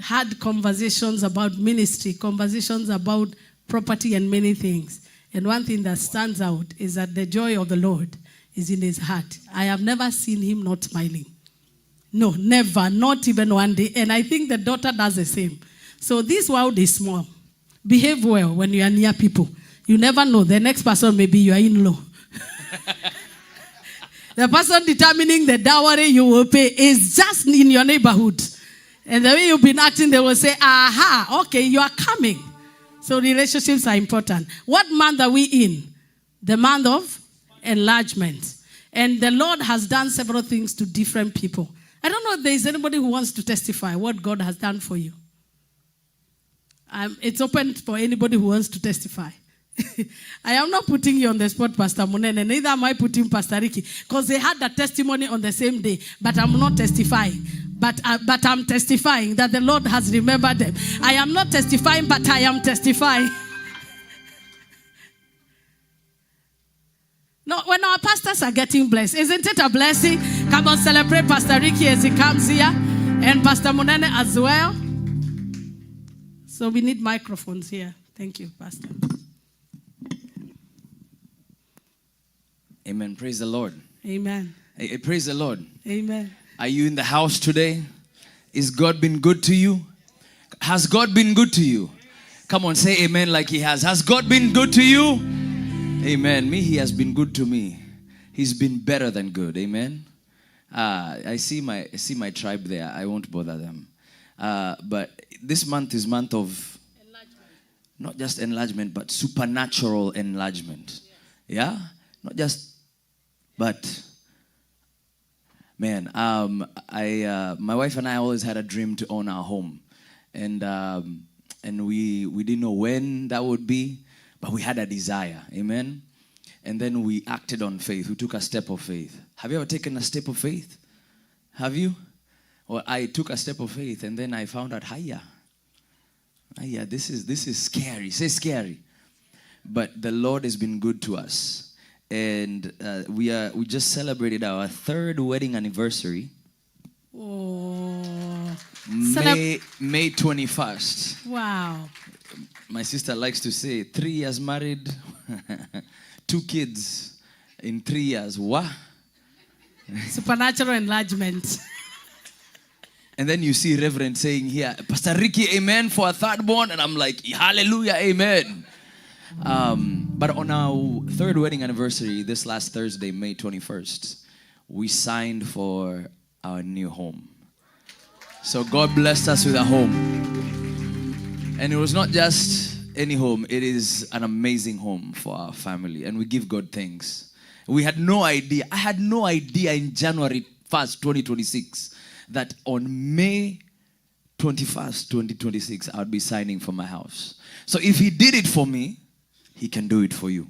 had conversations about ministry, conversations about property and many things. And one thing that stands out is that the joy of the Lord is in his heart. I have never seen him not smiling. No, never, not even one day. And I think the daughter does the same. So this world is small. Behave well when you are near people. You never know. The next person may be your in-law. The person determining the dowry you will pay is just in your neighborhood. And the way you've been acting, they will say, aha, okay, you are coming. So relationships are important. What month are we in? The month of enlargement. And the Lord has done several things to different people. I don't know if there is anybody who wants to testify what God has done for you. It's open for anybody who wants to testify. I am not putting you on the spot, Pastor Munene. Neither am I putting Pastor Ricky. Because they had that testimony on the same day. But I'm not testifying. But I'm testifying that the Lord has remembered them. I am not testifying, but I am testifying. No, when our pastors are getting blessed, isn't it a blessing? Come on, celebrate Pastor Ricky as he comes here. And Pastor Munene as well. So we need microphones here. Thank you, Pastor. Amen. Praise the Lord. Amen. Hey, praise the Lord. Amen. Are you in the house today? Is God been good to you? Has God been good to you? Come on, say amen like he has. Has God been good to you? Amen. Me, he has been good to me. He's been better than good. Amen. I see my tribe there. I won't bother them. But this month is month of not just enlargement, but supernatural enlargement. Yeah? Not just, but man, my wife and I always had a dream to own our home. And we didn't know when that would be, but we had a desire. Amen. And then we acted on faith. We took a step of faith. Have you ever taken a step of faith? Have you? Well, I took a step of faith, and then I found out, hiya, this is scary. Say scary. But the Lord has been good to us. And we just celebrated our 3rd wedding anniversary. Oh. May 21st. Wow. My sister likes to say 3 years married, 2 kids in 3 years. What? Supernatural enlargement. And then you see Reverend saying here, Pastor Ricky, amen for a 3rd born. And I'm like, hallelujah, amen. But on our 3rd wedding anniversary, this last Thursday, May 21st, we signed for our new home. So God blessed us with a home. And it was not just any home. It is an amazing home for our family. And we give God thanks. We had no idea. I had no idea in January 1st, 2026, that on May 21st, 2026, I would be signing for my house. So if he did it for me, he can do it for you.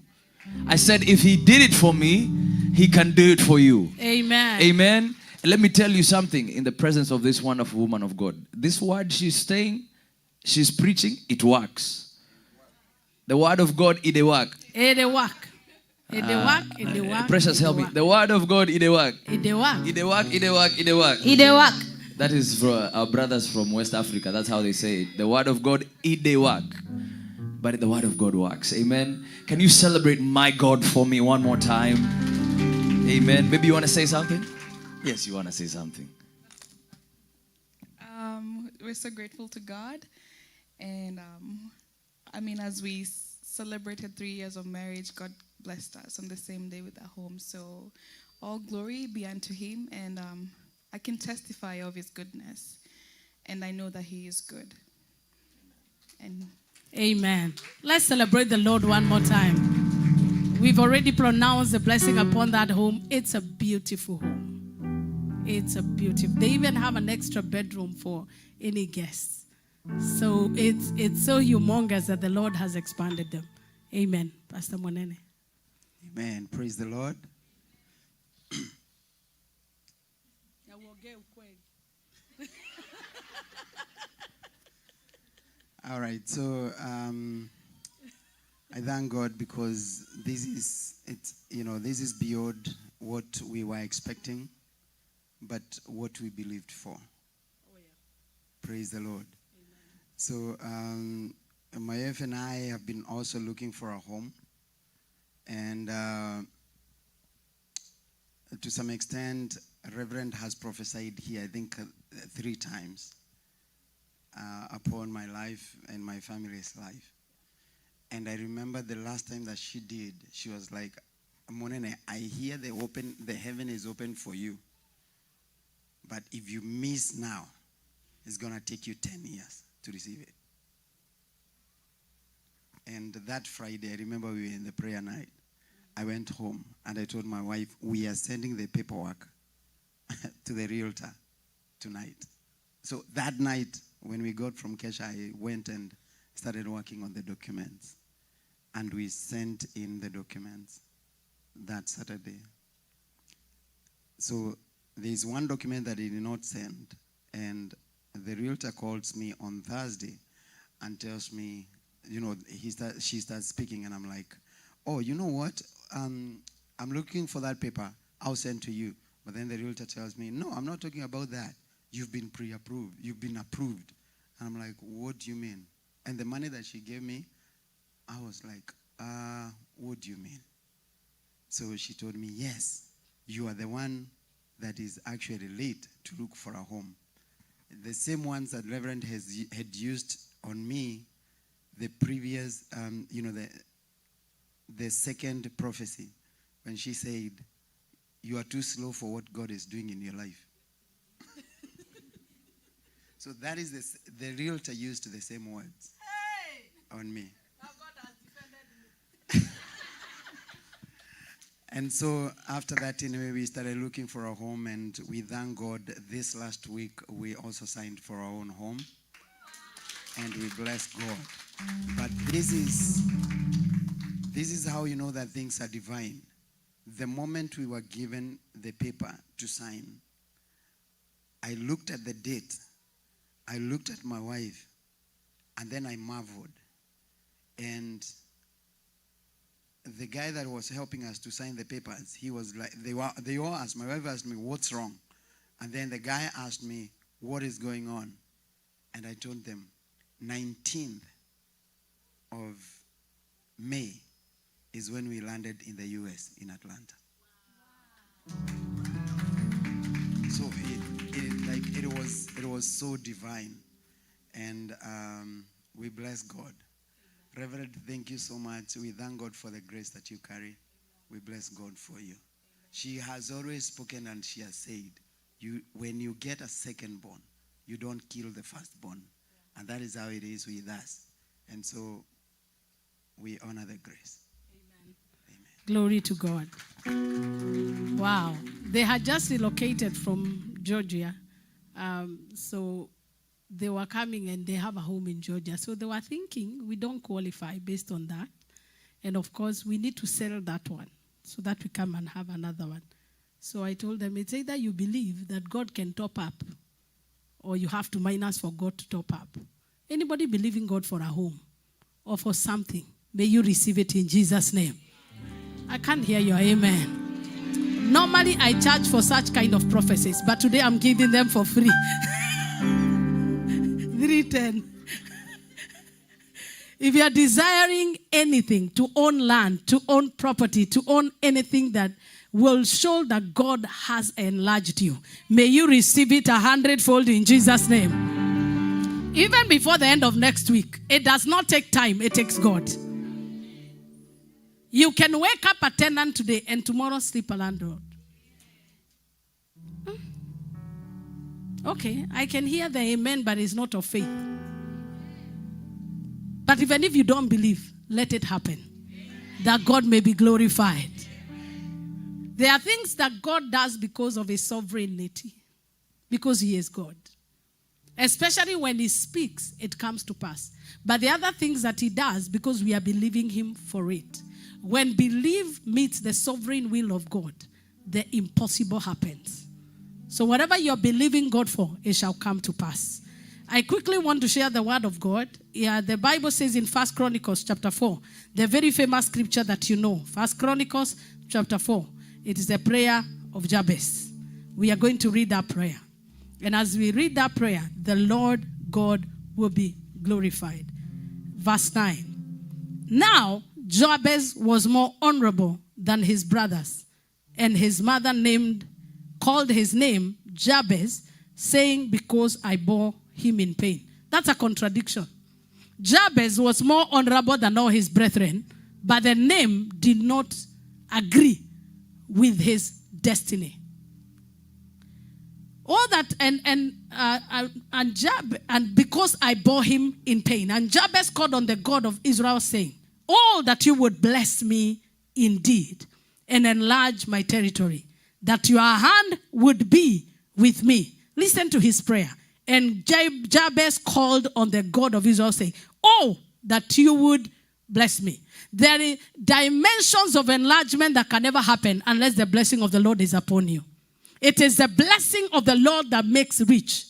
I said, if he did it for me, he can do it for you. Amen. Amen. And let me tell you something in the presence of this wonderful woman of God. This word she's saying, she's preaching, it works. The word of God, it work. It work. It work. It work. Precious, help me. The word of God, it work. It work. It work. It work. It work. It work. That is for our brothers from West Africa. That's how they say it. The word of God, it work. But the word of God works. Amen. Can you celebrate my God for me one more time? Amen. Maybe you want to say something? Yes, you want to say something. We're so grateful to God. And as we celebrated 3 years of marriage, God blessed us on the same day with a home. So all glory be unto him. And I can testify of his goodness. And I know that he is good. And amen. Let's celebrate the Lord one more time. We've already pronounced the blessing upon that home. It's a beautiful home. It's a beautiful. They even have an extra bedroom for any guests. So it's so humongous that the Lord has expanded them. Amen. Pastor Monene. Amen. Praise the Lord. All right. So I thank God because this is beyond what we were expecting, but what we believed for. Praise the Lord. Amen. So my wife and I have been also looking for a home, and to some extent, Reverend has prophesied here, I think 3 times upon my life and my family's life. And I remember the last time that she did, she was like, Monene, I hear the heaven is open for you. But if you miss now, it's going to take you 10 years to receive it. And that Friday, I remember we were in the prayer night. I went home and I told my wife, we are sending the paperwork to the realtor tonight. So that night, when we got from Kesha, I went and started working on the documents. And we sent in the documents that Saturday. So there's one document that he did not send. And the realtor calls me on Thursday and tells me, she starts speaking, and I'm like, oh, you know what? I'm looking for that paper. I'll send to you. But then the realtor tells me, no, I'm not talking about that. You've been pre-approved. You've been approved. And I'm like, what do you mean? And the money that she gave me, I was like, what do you mean? So she told me, yes, you are the one that is actually late to look for a home. The same ones that Reverend had used on me, the previous, the second prophecy, when she said, you are too slow for what God is doing in your life. So that is the realtor used the same words on me. Now God has defended me. And so after that, anyway, we started looking for a home, and we thank God this last week we also signed for our own home, and we bless God. But this is how you know that things are divine. The moment we were given the paper to sign, I looked at the date, I looked at my wife, and then I marveled. And the guy that was helping us to sign the papers, he was like, they all asked, my wife asked me, what's wrong? And then the guy asked me, what is going on? And I told them, 19th of May is when we landed in the US, in Atlanta. So it was so divine. And we bless God. Reverend, thank you so much. We thank God for the grace that you carry. We bless God for you. She has always spoken and she has said, when you get a secondborn, you don't kill the firstborn. And that is how it is with us. And so we honor the grace. Amen. Glory to God. Wow. They had just relocated from Georgia. So they were coming and they have a home in Georgia. So they were thinking, we don't qualify based on that. And of course, we need to sell that one so that we come and have another one. So I told them, it's either you believe that God can top up or you have to minus for God to top up. Anybody believing God for a home or for something, may you receive it in Jesus' name. I can't hear your amen. Normally, I charge for such kind of prophecies, but today I'm giving them for free. 3:10. If you are desiring anything, to own land, to own property, to own anything that will show that God has enlarged you, may you receive it 100-fold in Jesus' name. Even before the end of next week, it does not take time, it takes God. You can wake up a tenant today and tomorrow sleep a landlord. Okay, I can hear the amen, but it's not of faith. But even if you don't believe, let it happen. That God may be glorified. There are things that God does because of his sovereignty. Because he is God. Especially when he speaks, it comes to pass. But the other things that he does, because we are believing him for it. When belief meets the sovereign will of God, the impossible happens. So whatever you're believing God for, it shall come to pass. I quickly want to share the word of God. Yeah, the Bible says in 1 Chronicles chapter 4, the very famous scripture that you know. 1 Chronicles chapter 4. It is the prayer of Jabez. We are going to read that prayer. And as we read that prayer, the Lord God will be glorified. Verse 9. Now, Jabez was more honorable than his brothers, and his mother called his name Jabez, saying, because I bore him in pain. That's a contradiction. Jabez was more honorable than all his brethren, but the name did not agree with his destiny. All that and because I bore him in pain. And Jabez called on the God of Israel, saying, oh, that you would bless me indeed and enlarge my territory, that your hand would be with me. Listen to his prayer. And Jabez called on the God of Israel, saying, oh, that you would bless me. There are dimensions of enlargement that can never happen unless the blessing of the Lord is upon you. It is the blessing of the Lord that makes rich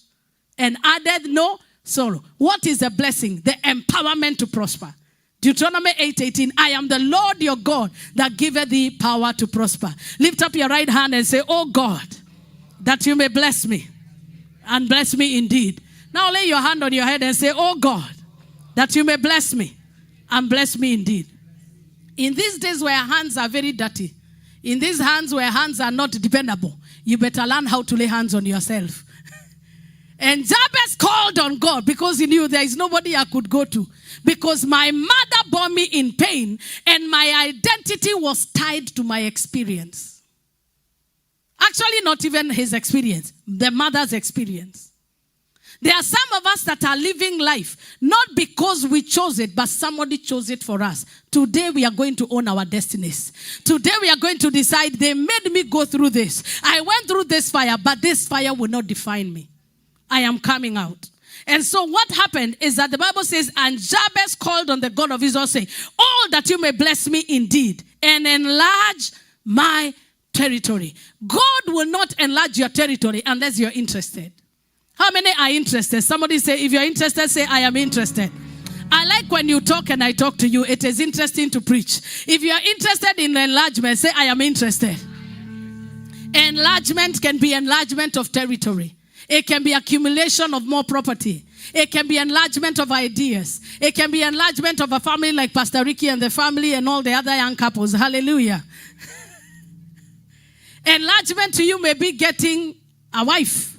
and added no sorrow. What is the blessing? The empowerment to prosper. Deuteronomy 8:18, I am the Lord your God that giveth thee power to prosper. Lift up your right hand and say, oh God, that you may bless me and bless me indeed. Now lay your hand on your head and say, oh God, that you may bless me and bless me indeed. In these days where our hands are very dirty, In these hands where hands are not dependable, you better learn how to lay hands on yourself. And Jabez called on God because he knew there is nobody I could go to. Because my mother bore me in pain and my identity was tied to my experience. Actually, not even his experience, the mother's experience. There are some of us that are living life, not because we chose it, but somebody chose it for us. Today we are going to own our destinies. Today we are going to decide, they made me go through this. I went through this fire, but this fire will not define me. I am coming out. And so what happened is that the Bible says, and Jabez called on the God of Israel, saying, oh, that you may bless me indeed and enlarge my territory. God will not enlarge your territory unless you're interested. How many are interested? Somebody say, if you're interested, say, I am interested. I like when you talk and I talk to you. It is interesting to preach. If you are interested in enlargement, say, I am interested. Enlargement can be enlargement of territory. It can be accumulation of more property. It can be enlargement of ideas. It can be enlargement of a family like Pastor Ricky and the family and all the other young couples. Hallelujah. Enlargement to you may be getting a wife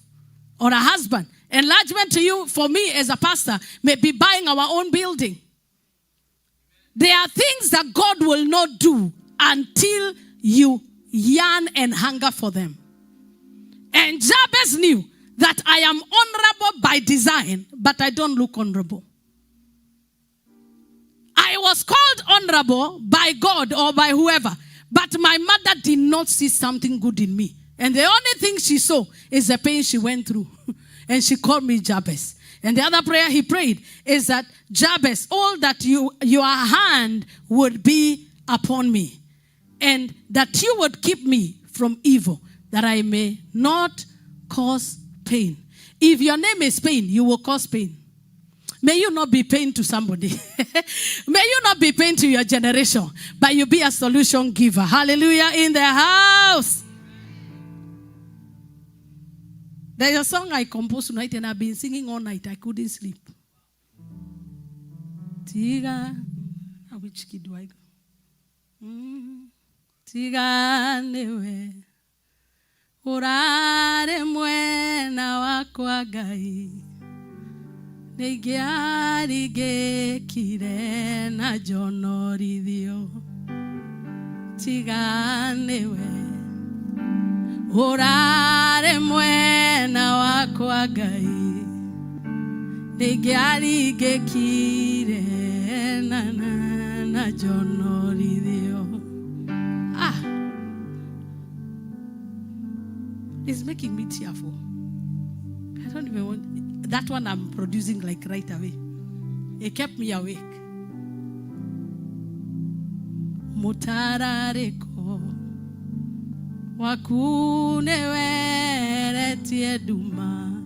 or a husband. Enlargement to you, for me as a pastor, may be buying our own building. There are things that God will not do until you yearn and hunger for them. And Jabez knew that I am honorable by design, but I don't look honorable. I was called honorable by God or by whoever, but my mother did not see something good in me. And the only thing she saw is the pain she went through. And she called me Jabez. And the other prayer he prayed is that, Jabez, all that your hand would be upon me, and that you would keep me from evil, that I may not cause pain. If your name is pain, you will cause pain. May you not be pain to somebody. May you not be pain to your generation, but you be a solution giver. Hallelujah in the house. There's a song I composed tonight and I've been singing all night. I couldn't sleep. Tiga, which kid do I go? Tiga newe, orare mwena wakwa Ngai, negiari gekire na jonorithio. Tiga newe, orare mwena wakwa Ngai, negiari gekire na jonorithio. It's making me tearful. I don't even want that one. I'm producing like right away. It kept me awake. Mutarareko wakune weretie duma,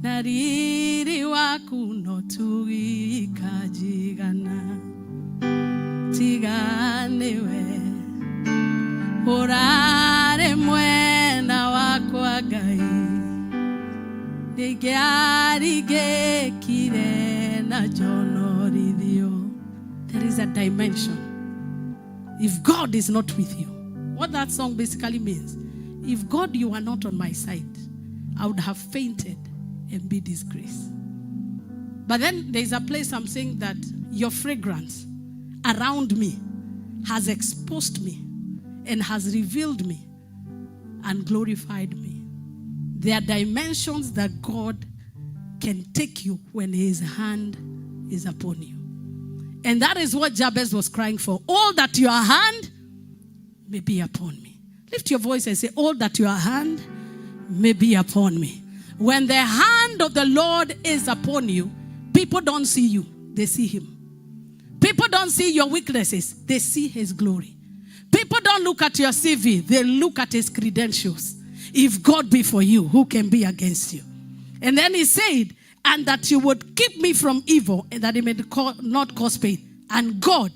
nariri wakuno tugi kajigana. Tiganewe orare mwena wakwa Ngai, negiari gekire na jonorithio. There is a dimension. If God is not with you, what that song basically means, if God, you are not on my side, I would have fainted and be disgraced. But then there is a place I'm saying that your fragrance around me has exposed me and has revealed me and glorified me. There are dimensions that God can take you when his hand is upon you. And that is what Jabez was crying for. All that your hand may be upon me. Lift your voice and say, all that your hand may be upon me. When the hand of the Lord is upon you, people don't see you, they see him. People don't see your weaknesses, they see his glory. People don't look at your CV, they look at his credentials. If God be for you, who can be against you? And then he said, and that you would keep me from evil, and that it may not cause pain. And God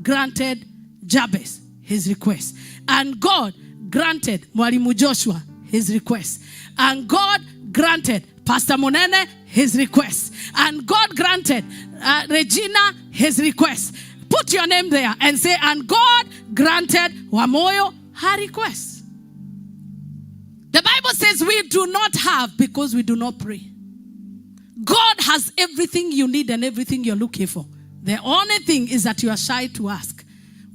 granted Jabez his request. And God granted Mwalimu Joshua his request. And God granted Pastor Monene his request. And God granted Regina his request. Put your name there and say, and God granted Wamuyu her request. The Bible says we do not have because we do not pray. God has everything you need and everything you're looking for. The only thing is that you are shy to ask.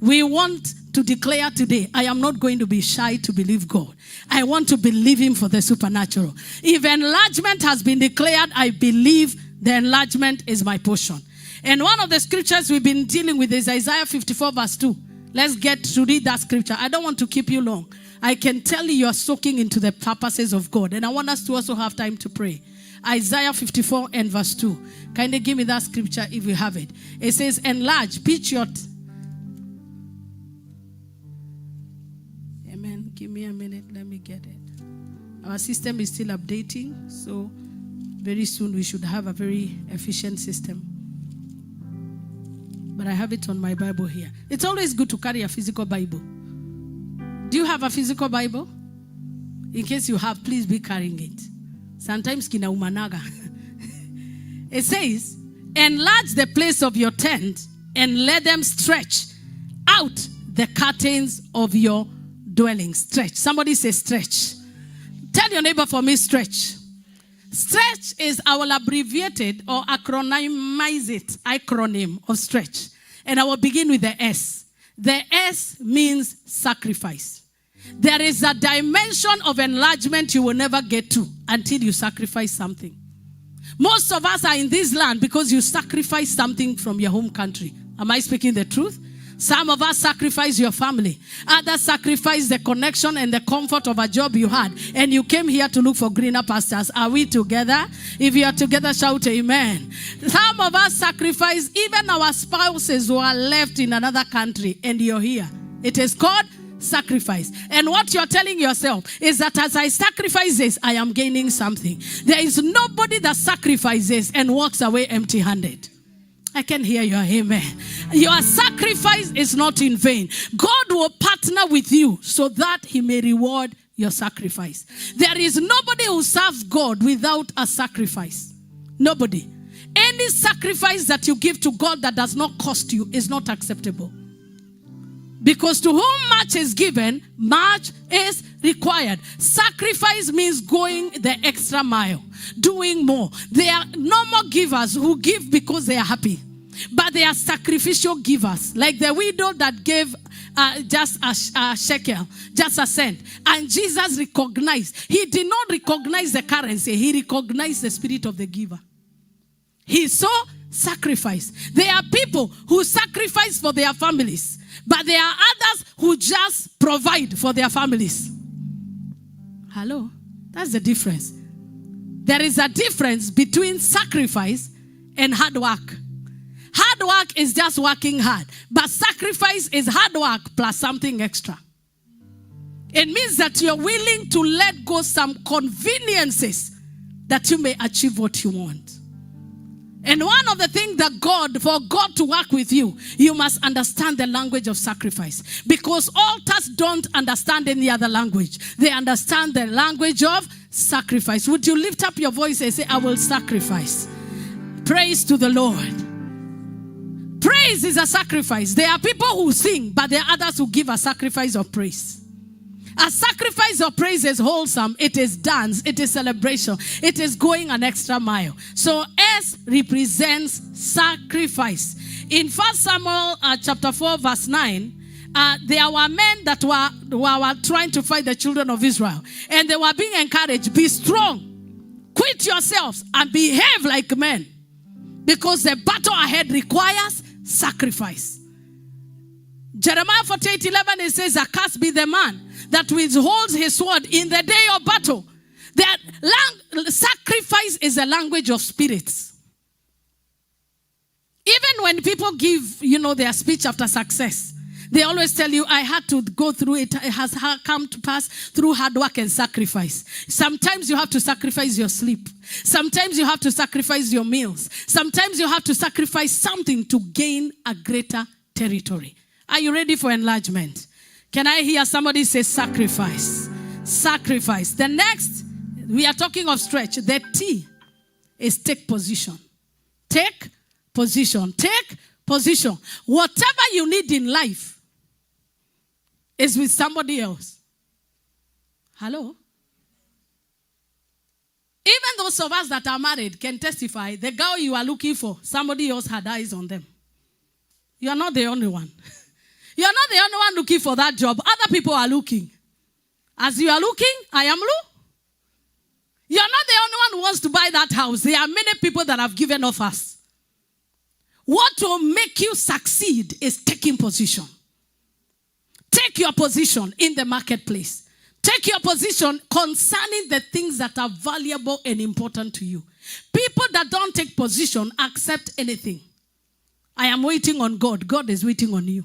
We want to declare today, I am not going to be shy to believe God. I want to believe him for the supernatural. If enlargement has been declared, I believe the enlargement is my portion. And one of the scriptures we've been dealing with is Isaiah 54 verse 2. Let's get to read that scripture. I don't want to keep you long. I can tell you are soaking into the purposes of God. And I want us to also have time to pray. Isaiah 54 and verse 2. Kindly give me that scripture if you have it. It says, enlarge, pitch your... Amen. Give me a minute. Let me get it. Our system is still updating. So very soon we should have a very efficient system. But I have it on my Bible here. It's always good to carry a physical Bible. Do you have a physical Bible? In case you have, please be carrying it. Sometimes kina umanaga. It says, enlarge the place of your tent and let them stretch out the curtains of your dwelling. Stretch. Somebody say stretch. Tell your neighbor for me, stretch. Stretch is our abbreviated or acronymized acronym of stretch. And I will begin with the S. The S means sacrifice. There is a dimension of enlargement you will never get to until you sacrifice something. Most of us are in this land because you sacrifice something from your home country. Am I speaking the truth? Some of us sacrifice your family. Others sacrifice the connection and the comfort of a job you had. And you came here to look for greener pastures. Are we together? If you are together, shout amen. Some of us sacrifice even our spouses who are left in another country. And you're here. It is called sacrifice. And what you're telling yourself is that as I sacrifice this, I am gaining something. There is nobody that sacrifices and walks away empty-handed. I can hear your amen. Your sacrifice is not in vain. God will partner with you so that he may reward your sacrifice. There is nobody who serves God without a sacrifice. Nobody. Any sacrifice that you give to God that does not cost you is not acceptable. Because to whom much is given, much is required. Sacrifice means going the extra mile, doing more. There are normal givers who give because they are happy. But they are sacrificial givers. Like the widow that gave just a shekel, just a cent. And Jesus recognized. He did not recognize the currency. He recognized the spirit of the giver. He saw sacrifice. There are people who sacrifice for their families. But there are others who just provide for their families. Hello? That's the difference. There is a difference between sacrifice and hard work. Hard work is just working hard. But sacrifice is hard work plus something extra. It means that you're willing to let go some conveniences that you may achieve what you want. And one of the things that for God to work with you, you must understand the language of sacrifice. Because altars don't understand any other language. They understand the language of sacrifice. Would you lift up your voice and say, I will sacrifice? Praise to the Lord. Praise is a sacrifice. There are people who sing, but there are others who give a sacrifice of praise. A sacrifice of praise is wholesome. It is dance. It is celebration. It is going an extra mile. So S represents sacrifice. In 1 Samuel chapter 4 verse 9, there were men that were trying to fight the children of Israel. And they were being encouraged, be strong, quit yourselves, and behave like men. Because the battle ahead requires sacrifice. Jeremiah 48:11, it says, accursed be the man that withholds his sword in the day of battle. That sacrifice is a language of spirits. Even when people give, their speech after success, they always tell you, I had to go through it. It has come to pass through hard work and sacrifice. Sometimes you have to sacrifice your sleep. Sometimes you have to sacrifice your meals. Sometimes you have to sacrifice something to gain a greater territory. Are you ready for enlargement? Can I hear somebody say sacrifice? Sacrifice. The next, we are talking of stretch. The T is take position. Take position. Take position. Whatever you need in life is with somebody else. Hello? Even those of us that are married can testify, the girl you are looking for, somebody else had eyes on them. You are not the only one. You are not the only one looking for that job. Other people are looking. As you are looking, I am looking. You are not the only one who wants to buy that house. There are many people that have given offers. What will make you succeed is taking position. Take your position in the marketplace. Take your position concerning the things that are valuable and important to you. People that don't take position accept anything. I am waiting on God. God is waiting on you.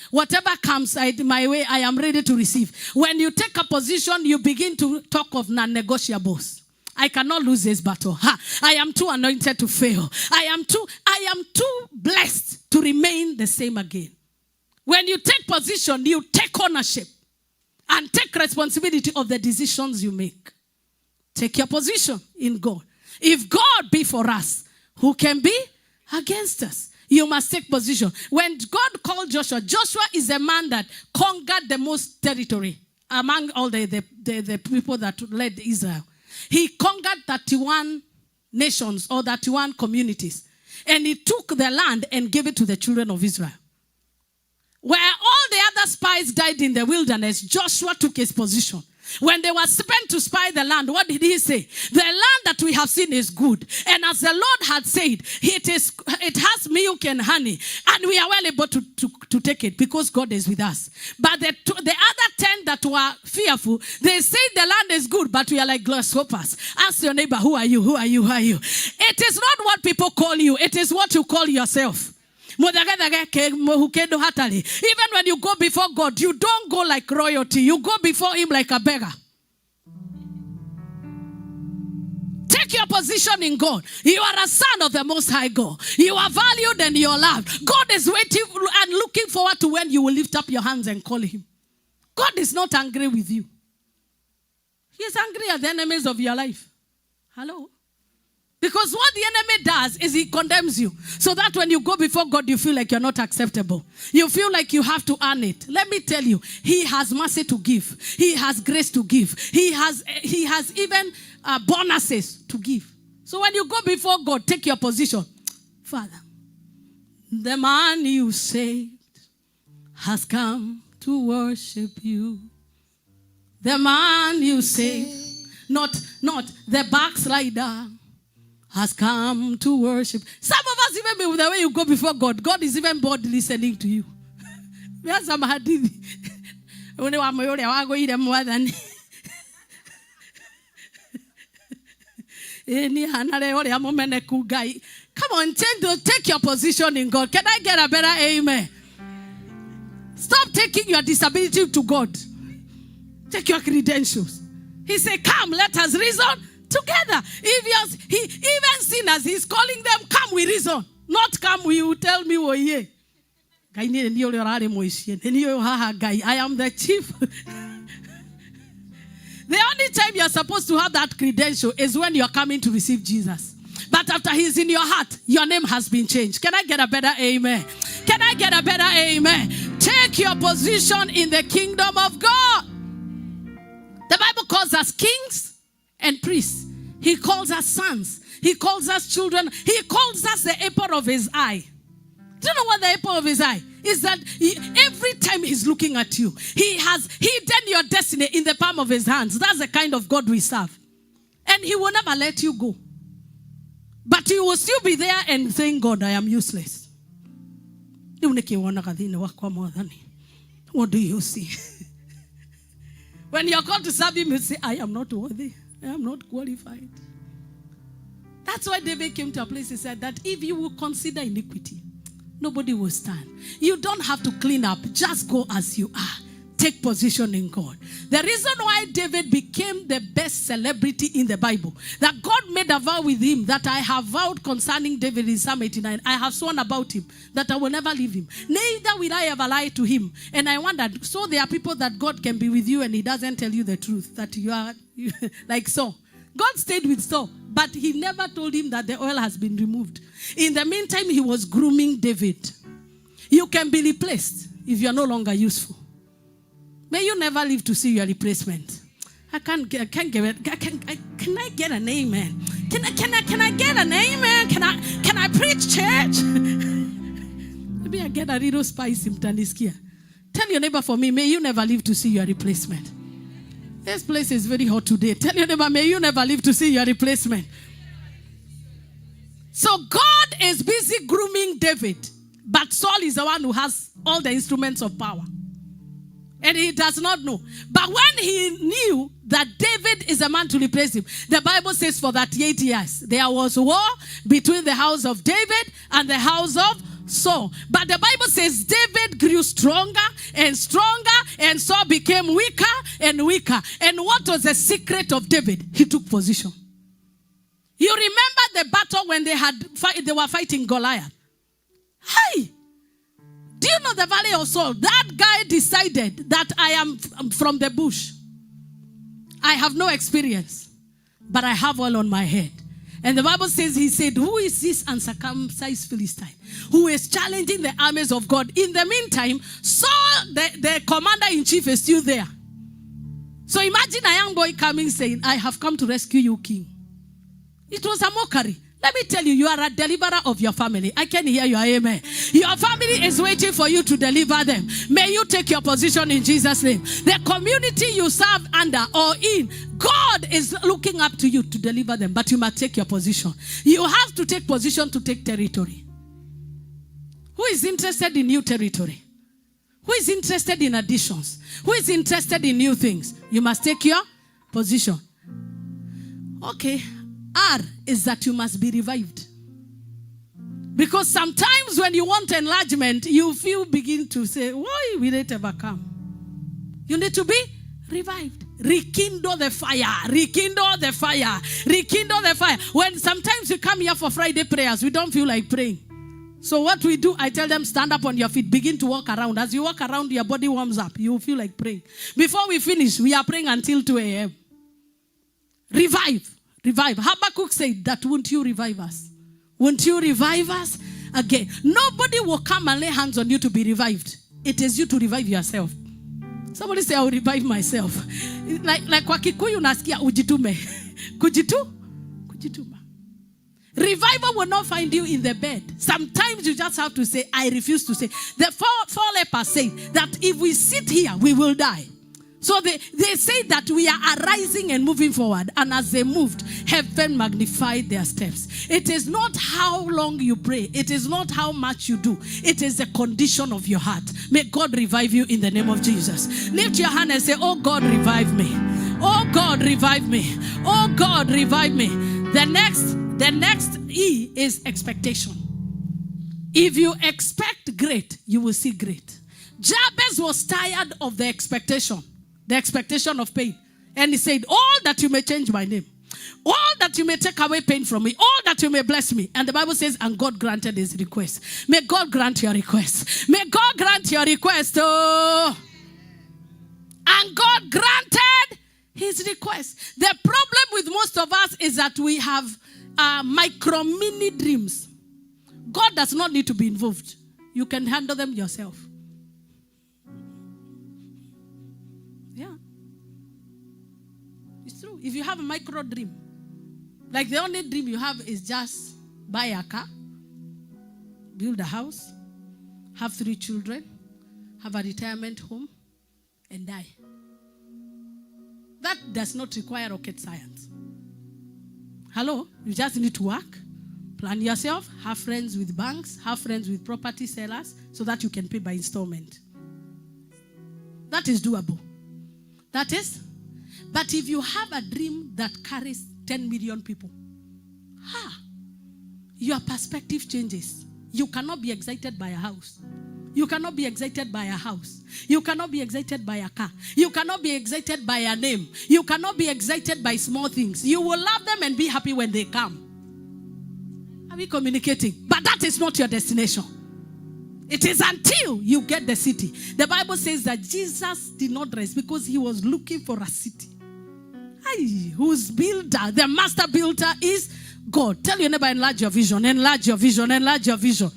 Whatever comes my way, I am ready to receive. When you take a position, you begin to talk of non-negotiables. I cannot lose this battle. I am too anointed to fail. I am too blessed to remain the same again. When you take position, you take ownership and take responsibility of the decisions you make. Take your position in God. If God be for us, who can be against us? You must take position. When God called Joshua, Joshua is a man that conquered the most territory among all the people that led Israel. He conquered 31 nations or 31 communities. And he took the land and gave it to the children of Israel. Where all the other spies died in the wilderness, Joshua took his position. When they were sent to spy the land, what did he say? The land that we have seen is good. And as the Lord had said, it has milk and honey. And we are well able to take it because God is with us. But the other 10 that were fearful, they say the land is good, but we are like grasshoppers. Ask your neighbor, who are you? Who are you? Who are you? It is not what people call you. It is what you call yourself. Even when you go before God, you don't go like royalty. You go before him like a beggar. Take your position in God. You are a son of the Most High God. You are valued and you are loved. God is waiting and looking forward to when you will lift up your hands and call him. God is not angry with you. He is angry at the enemies of your life. Hello? Because what the enemy does is he condemns you. So that when you go before God, you feel like you're not acceptable. You feel like you have to earn it. Let me tell you, he has mercy to give. He has grace to give. He has even bonuses to give. So when you go before God, take your position. Father, the man you saved has come to worship you. The man you saved, not the backslider, has come to worship. Some of us, even the way you go before God, God is even bored listening to you. We have some hadithi. Come on, take your position in God. Can I get a better amen? Stop taking your disability to God. Take your credentials. He said, come, let us reason together. If he even sinners, he's calling them, come, we reason. Not come, you tell me, oh yeah. I am the chief. The only time you're supposed to have that credential is when you're coming to receive Jesus. But after he's in your heart, your name has been changed. Can I get a better amen? Can I get a better amen? Take your position in the kingdom of God. The Bible calls us kings and priests. He calls us sons. He calls us children. He calls us the apple of his eye. Do you know what the apple of his eye is? That every time he's looking at you, he has hidden your destiny in the palm of his hands. That's the kind of God we serve. And he will never let you go. But you will still be there and saying, God, I am useless. What do you see? When you're called to serve him, you say, I am not worthy. I am not qualified. That's why David came to a place, he said that if you will consider iniquity, nobody will stand. You don't have to clean up. Just go as you are. Take position in God. The reason why David became the best celebrity in the Bible, that God made a vow with him, that I have vowed concerning David in Psalm 89. I have sworn about him, that I will never leave him. Neither will I ever lie to him. And I wondered, so there are people that God can be with you and he doesn't tell you the truth, that you are like Saul. God stayed with Saul. but he never told him that the oil has been removed. In the meantime, he was grooming David. You can be replaced if you are no longer useful. May you never live to see your replacement. Can I get an amen? Can I get an amen? Can I preach church? Maybe I get a little spicy mtaniskia. Tell your neighbor for me, may you never live to see your replacement. This place is very hot today. Tell your neighbor, may you never live to see your replacement. So God is busy grooming David, but Saul is the one who has all the instruments of power. And he does not know. But when he knew that David is a man to replace him, the Bible says for 38 years, there was war between the house of David and the house of Saul. But the Bible says David grew stronger and stronger, and Saul became weaker and weaker. And what was the secret of David? He took position. You remember the battle when they were fighting Goliath? Hey! Do you know the valley of Saul? That guy decided that I am from the bush. I have no experience, but I have oil on my head. And the Bible says, he said, who is this uncircumcised Philistine who is challenging the armies of God? In the meantime, Saul, the commander-in-chief, is still there. So imagine a young boy coming saying, I have come to rescue you, king. It was a mockery. Let me tell you, you are a deliverer of your family. I can hear your amen. Your family is waiting for you to deliver them. May you take your position in Jesus' name. The community you serve under or in, God is looking up to you to deliver them, but you must take your position. You have to take position to take territory. Who is interested in new territory? Who is interested in additions? Who is interested in new things? You must take your position. Okay. R is that you must be revived. Because sometimes when you want enlargement, you begin to say, why will it ever come? You need to be revived. Rekindle the fire. Rekindle the fire. Rekindle the fire. When sometimes you come here for Friday prayers, we don't feel like praying. So what we do, I tell them, stand up on your feet, begin to walk around. As you walk around, your body warms up. You will feel like praying. Before we finish, we are praying until 2 a.m. Revive. Revive. Habakkuk said that, won't you revive us? Won't you revive us again? Nobody will come and lay hands on you to be revived. It is you to revive yourself. Somebody say, I will revive myself. Like kwa Kikuyu nasikia ujitume. Kujituma. Revival will not find you in the bed. Sometimes you just have to say, I refuse to say. The four lepers say that if we sit here, we will die. So they say that we are arising and moving forward. And as they moved, heaven magnified their steps. It is not how long you pray. It is not how much you do. It is the condition of your heart. May God revive you in the name of Jesus. Lift your hand and say, oh God, revive me. Oh God, revive me. Oh God, revive me. The next E is expectation. If you expect great, you will see great. Jabez was tired of the expectation of pain. And he said, all that you may change my name, all that you may take away pain from me, all that you may bless me. And the Bible says, and God granted his request. May God grant your request. May God grant your request. Oh. And God granted his request. The problem with most of us is that we have micro mini dreams. God does not need to be involved. You can handle them yourself. If you have a micro dream, like the only dream you have is just buy a car, build a house, have 3 children, have a retirement home, and die. That does not require rocket science. Hello? You just need to work, plan yourself, have friends with banks, have friends with property sellers, so that you can pay by installment. That is doable. That is. But if you have a dream that carries 10 million people, your perspective changes. You cannot be excited by a house. You cannot be excited by a house. You cannot be excited by a car. You cannot be excited by a name. You cannot be excited by small things. You will love them and be happy when they come. Are we communicating? But that is not your destination. It is until you get the city. The Bible says that Jesus did not rest because he was looking for a city. whose builder, the master builder is God. Tell your neighbor, enlarge your vision, enlarge your vision, enlarge your vision.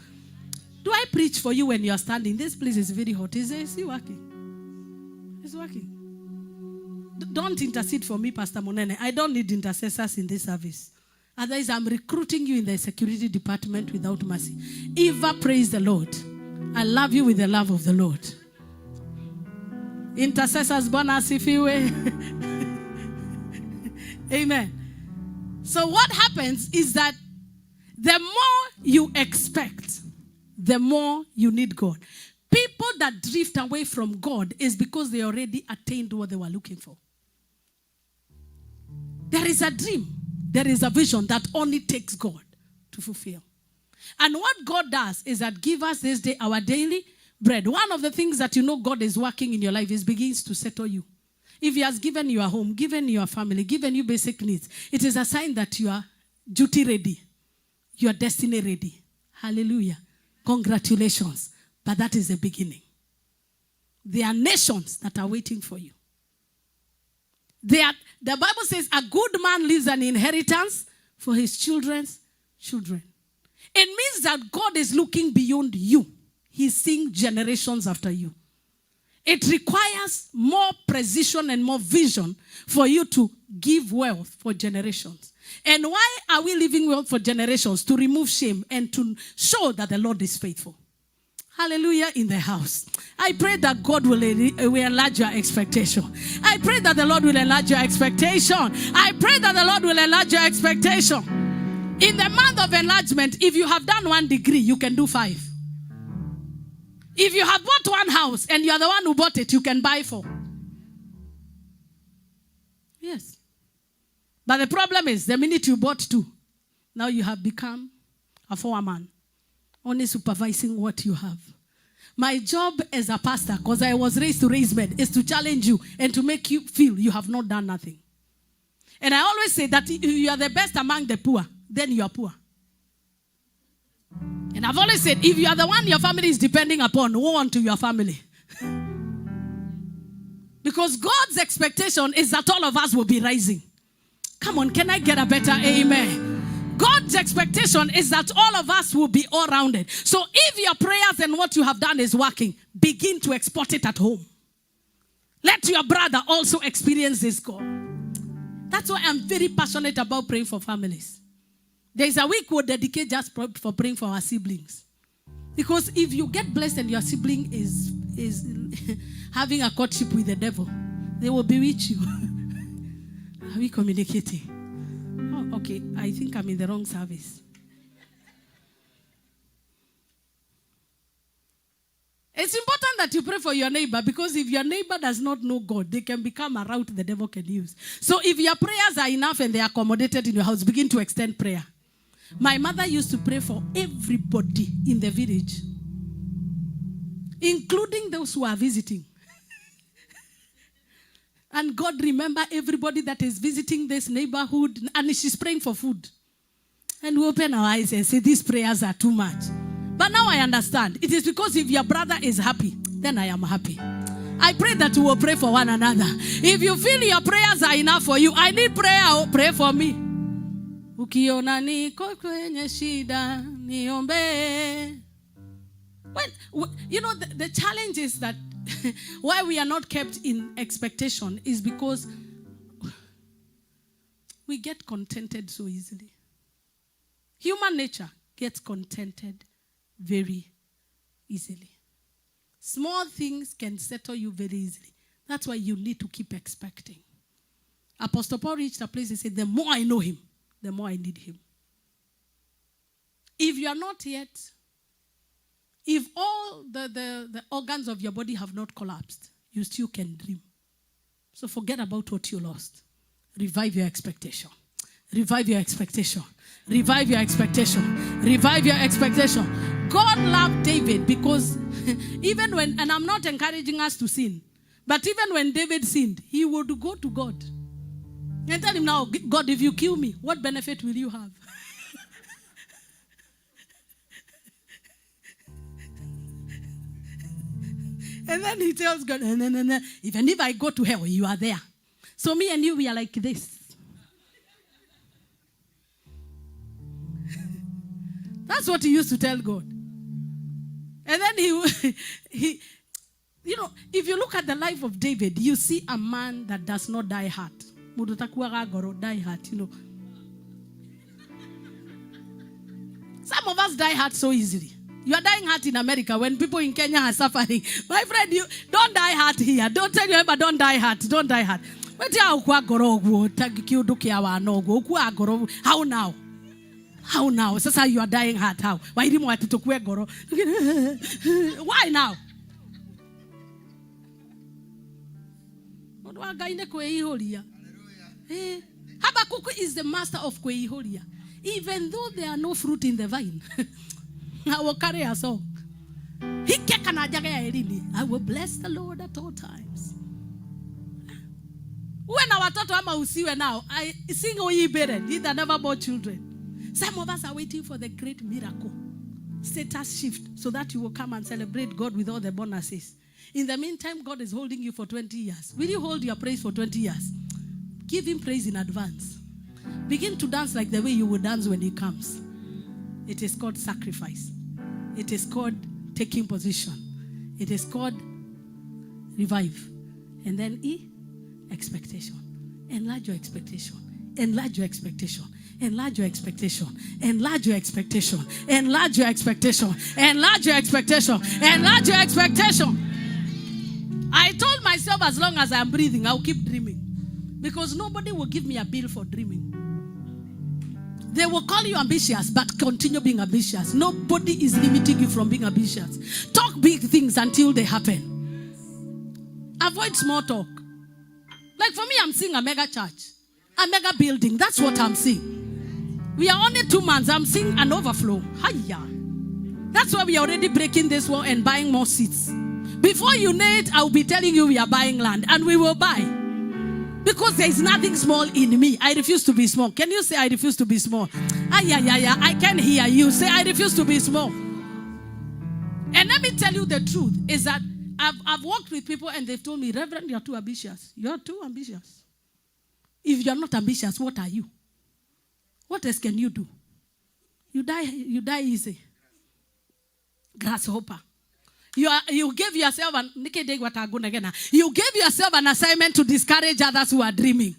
Do I preach for you when you are standing? This place is very hot. Is it working? It's working. Don't intercede for me, Pastor Monene. I don't need intercessors in this service. Otherwise, I'm recruiting you in the security department without mercy. Eva, praise the Lord. I love you with the love of the Lord. Intercessors, bonus if you will. Amen. So what happens is that the more you expect, the more you need God. People that drift away from God is because they already attained what they were looking for. There is a dream. There is a vision that only takes God to fulfill. And what God does is that give us this day our daily bread. One of the things that you know God is working in your life is begins to settle you. If he has given you a home, given you a family, given you basic needs, it is a sign that you are duty ready. You are destiny ready. Hallelujah. Congratulations. But that is the beginning. There are nations that are waiting for you. The Bible says a good man leaves an inheritance for his children's children. It means that God is looking beyond you. He's seeing generations after you. It requires more precision and more vision for you to give wealth for generations. And why are we leaving wealth for generations? To remove shame and to show that the Lord is faithful. Hallelujah in the house. I pray that God will enlarge your expectation. I pray that the Lord will enlarge your expectation. I pray that the Lord will enlarge your expectation. In the month of enlargement, if you have done 1 degree, you can do 5. If you have bought 1 house and you are the one who bought it, you can buy 4. Yes. But the problem is, the minute you bought 2, now you have become a foreman, only supervising what you have. My job as a pastor, because I was raised to raise men, is to challenge you and to make you feel you have not done nothing. And I always say that if you are the best among the poor, then you are poor. And I've always said, if you are the one your family is depending upon, woe unto your family. Because God's expectation is that all of us will be rising. Come on, can I get a better amen? God's expectation is that all of us will be all-rounded. So if your prayers and what you have done is working, begin to export it at home. Let your brother also experience this God. That's why I'm very passionate about praying for families. There is a week we'll dedicate just for praying for our siblings. Because if you get blessed and your sibling is having a courtship with the devil, they will bewitch you. Are we communicating? Oh, okay. I think I'm in the wrong service. It's important that you pray for your neighbor, because if your neighbor does not know God, they can become a route the devil can use. So if your prayers are enough and they are accommodated in your house, begin to extend prayer. My mother used to pray for everybody in the village, including those who are visiting. And God remember everybody that is visiting this neighborhood, and she's praying for food. And we open our eyes and say, these prayers are too much. But now I understand. It is because if your brother is happy, then I am happy. I pray that we will pray for one another. If you feel your prayers are enough for you, I need prayer, pray for me. Ukiona niko kwenye shida, niombe. Well, you know, the challenge is that why we are not kept in expectation is because we get contented so easily. Human nature gets contented very easily. Small things can settle you very easily. That's why you need to keep expecting. Apostle Paul reached a place and said, the more I know him, the more I need him. If you are not yet, if all the organs of your body have not collapsed, you still can dream. So forget about what you lost. Revive your expectation. Revive your expectation. Revive your expectation. Revive your expectation. God loved David because even when, and I'm not encouraging us to sin, but even when David sinned, he would go to God and tell him, now, God, if you kill me, what benefit will you have? And then he tells God, no. Even if I go to hell, you are there. So me and you, we are like this. That's what he used to tell God. And then he if you look at the life of David, you see a man that does not die hard. Die hard, Some of us die hard so easily. You are dying hard in America when people in Kenya are suffering. My friend, you don't die hard here. Don't tell your neighbor, don't die hard. Don't die hard. How now? How now? Sasa you are dying hard. How? Why now? Habakkuk is the master of 𝐒𝐄𝐑. Even though there are no fruit in the vine, I will carry a song. I will bless the Lord at all times. When our daughter Ama usiwe now, I sing oyi beren. He that never bore children. Some of us are waiting for the great miracle, status shift, so that you will come and celebrate God with all the bonuses. In the meantime, God is holding you for 20 years. Will you hold your praise for 20 years? Give him praise in advance. Begin to dance like the way you would dance when he comes. It is called sacrifice. It is called taking position. It is called revive. And then E, expectation. Enlarge your expectation. Enlarge your expectation. Enlarge your expectation. Enlarge your expectation. Enlarge your expectation. Enlarge your expectation. Enlarge your expectation. I told myself as long as I'm breathing, I'll keep dreaming. Because nobody will give me a bill for dreaming. They will call you ambitious, but continue being ambitious. Nobody is limiting you from being ambitious. Talk big things until they happen. Avoid small talk. Like for me, I'm seeing a mega church, a mega building. That's what I'm seeing. We are only 2 months. I'm seeing an overflow. Hiya. That's why we are already breaking this wall and buying more seats. Before you know it, I'll be telling you we are buying land, and we will buy. Because there is nothing small in me. I refuse to be small. Can you say I refuse to be small? I can hear you say I refuse to be small. And let me tell you the truth is that I've worked with people and they've told me, Reverend, you're too ambitious. You're too ambitious. If you're not ambitious, what are you? What else can you do? You die easy. Grasshopper. You gave yourself you gave yourself an assignment to discourage others who are dreaming.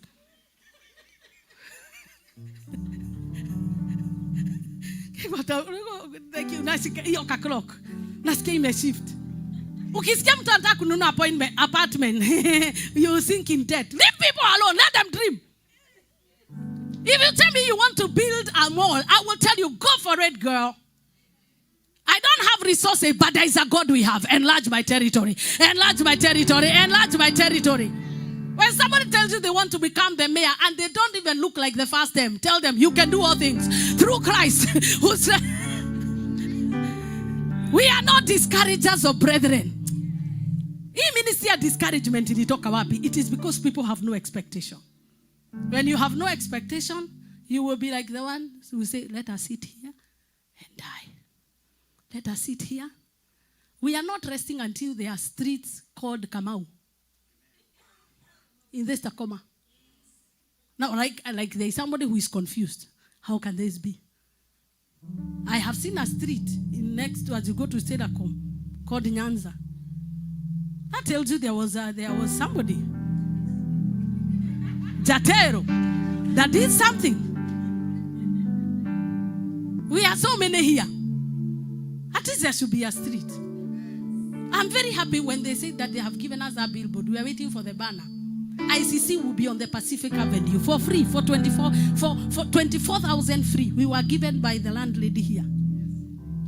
Apartment. You sink in debt. Leave people alone. Let them dream. If you tell me you want to build a mall, I will tell you, go for it, girl. I don't have resources, but there is a God we have. Enlarge my territory. Enlarge my territory. Enlarge my territory. When somebody tells you they want to become the mayor and they don't even look like the first time, tell them you can do all things through Christ. We are not discouragers of brethren. Discouragement in it is because people have no expectation. When you have no expectation, you will be like the one who say, let us sit here and die. Let us sit here. We are not resting until there are streets called Kamau in this TACOMA. Now, like there is somebody who is confused. How can this be? I have seen a street next to, as you go to Stedacom, called Nyanza. That tells you there was somebody, Jatero, that did something. We are so many here. At least there should be a street. I'm very happy when they say that they have given us a billboard. We are waiting for the banner. ICC will be on the Pacific Avenue for free, for 24,000 free. We were given by the landlady here.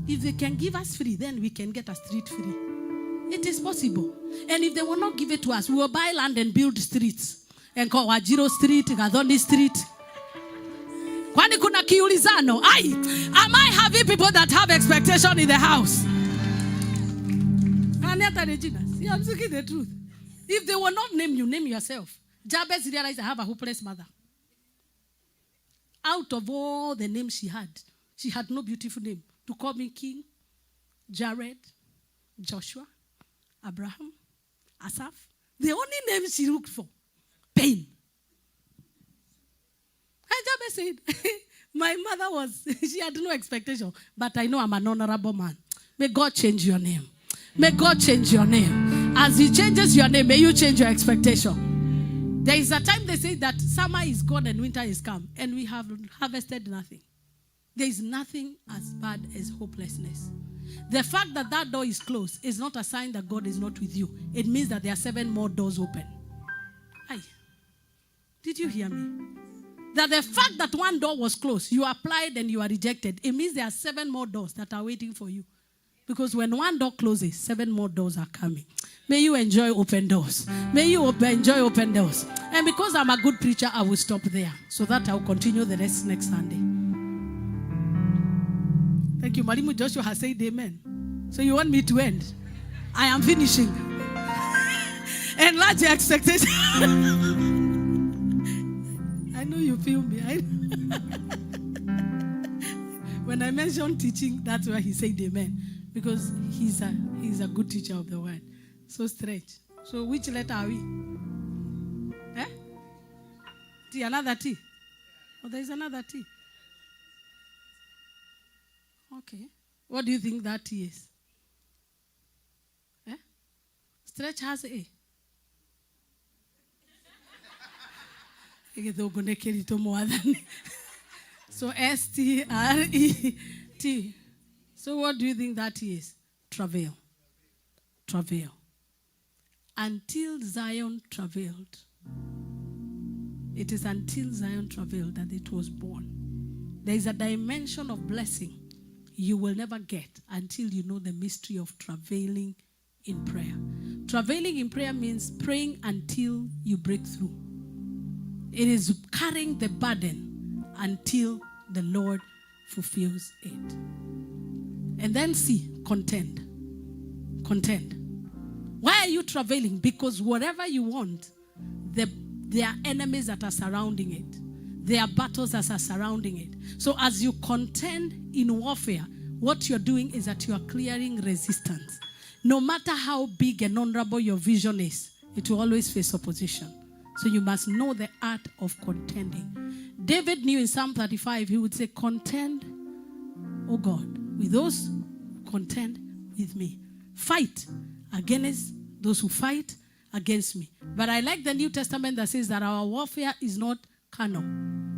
If they can give us free, then we can get a street free. It is possible. And if they will not give it to us, we will buy land and build streets. And call Wajiro Street, Gadoni Street. Kwani kuna kiulizano? Am I having people that have expectation in the house? See, I'm speaking the truth. If they will not name you, name yourself. Jabez realized I have a hopeless mother. Out of all the names she had no beautiful name to call me King, Jared, Joshua, Abraham, Asaph. The only name she looked for, pain. always said, my mother she had no expectation, but I know I'm an honorable man. May God change your name. May God change your name. As He changes your name, may you change your expectation. There is a time they say that summer is gone and winter is come, and we have harvested nothing. There is nothing as bad as hopelessness. The fact that that door is closed is not a sign that God is not with you. It means that there are 7 more doors open. Aye. Did you hear me? That the fact that one door was closed, you applied and you are rejected, it means there are 7 more doors that are waiting for you. Because when one door closes, 7 more doors are coming. May you enjoy open doors. May you enjoy open doors. And because I'm a good preacher, I will stop there so that I'll continue the rest next Sunday. Thank you. Marimu Joshua has said amen. So you want me to end? I am finishing. Enlarge your expectation. I know you feel me. When I mentioned teaching, that's why he said amen. Because he's a good teacher of the word. So strange. So which letter are we? Eh? T, another T. Oh, there's another T. Okay. What do you think that T is? Eh? Stretch has A. So S-T-R-E-T. So what do you think that is? Travail. Travail. Until Zion travailed. It is until Zion travailed that it was born. There is a dimension of blessing you will never get until you know the mystery of travailing in prayer. Travailing in prayer means praying until you break through. It is carrying the burden until the Lord fulfills it. And then C, contend. Contend. Why are you travailing? Because whatever you want, there are enemies that are surrounding it. There are battles that are surrounding it. So as you contend in warfare, what you're doing is that you are clearing resistance. No matter how big and honorable your vision is, it will always face opposition. So you must know the art of contending. David knew in Psalm 35, he would say, contend, O God, with those who contend with me. Fight against those who fight against me. But I like the New Testament that says that our warfare is not carnal,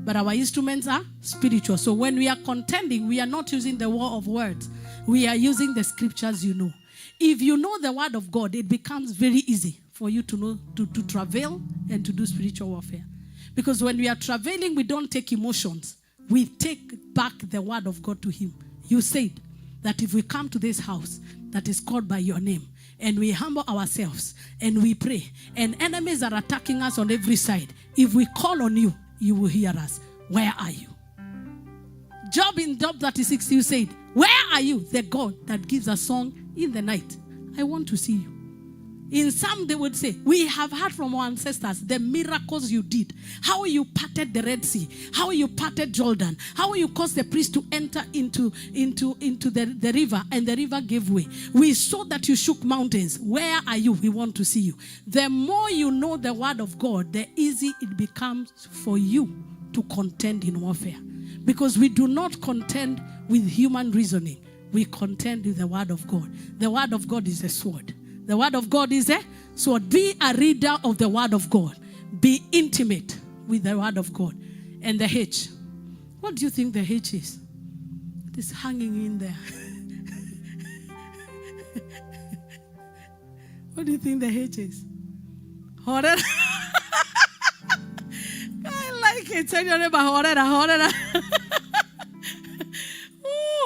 but our instruments are spiritual. So when we are contending, we are not using the war of words. We are using the scriptures you know. If you know the word of God, it becomes very easy for you to know, to travail and to do spiritual warfare. Because when we are travailing, we don't take emotions. We take back the word of God to Him. You said that if we come to this house that is called by your name, and we humble ourselves, and we pray, and enemies are attacking us on every side, if we call on you, you will hear us. Where are you? Job in Job 36, you said, where are you, the God that gives a song in the night? I want to see you. In some, they would say, we have heard from our ancestors the miracles you did. How you parted the Red Sea. How you parted Jordan. How you caused the priest to enter into the river, and the river gave way. We saw that you shook mountains. Where are you? We want to see you. The more you know the word of God, the easier it becomes for you to contend in warfare. Because we do not contend with human reasoning. We contend with the word of God. The word of God is a sword. The word of God is a sword. Be a reader of the word of God. Be intimate with the word of God. And the H. What do you think the H is? It is hanging in there. What do you think the H is? Horror. I like it. Tell your neighbor, horror.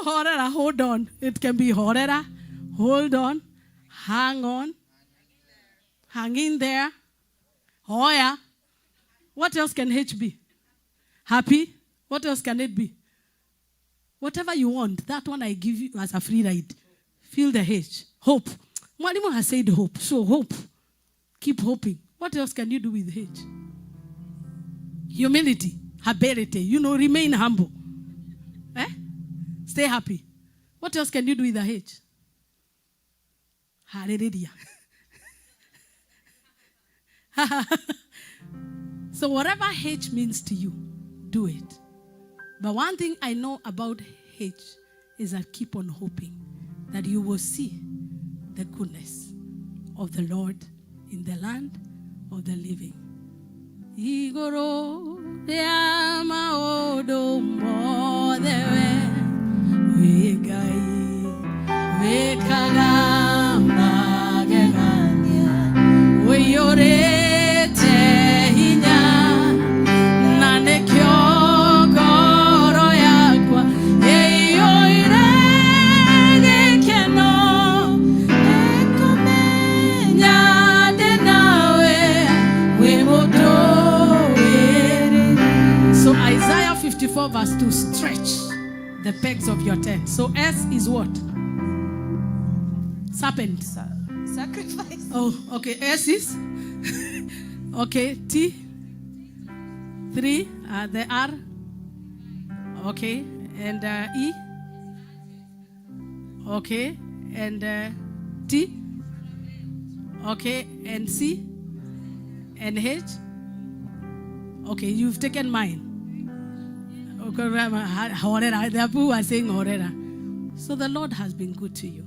Horror, hold on. It can be horror. Hold on. Hang on. Hang in there. Hoya. What else can H be? Happy. What else can it be? Whatever you want, that one I give you as a free ride. Feel the H. Hope. Mwalimu has said hope. So hope. Keep hoping. What else can you do with H? Humility. Ability. Remain humble. Stay happy. What else can you do with the H? Hallelujah. So whatever H means to you, do it. But one thing I know about H is that keep on hoping that you will see the goodness of the Lord in the land of the living. Igoro ya maodo mo dewe wegai wekagamba gegania weyorete hinya nane kyogoro yakwa eyoire gekeno ekomenya denawe wemoto. So Isaiah 54 verse 2, stretch the pegs of your tent. So S is what? Serpent. Sacrifice. Oh, okay. S is? Okay. T? 3. The R? Okay. And E? Okay. And T? Okay. And C? And H? Okay, you've taken mine. Okay, the people are saying horera. So the Lord has been good to you.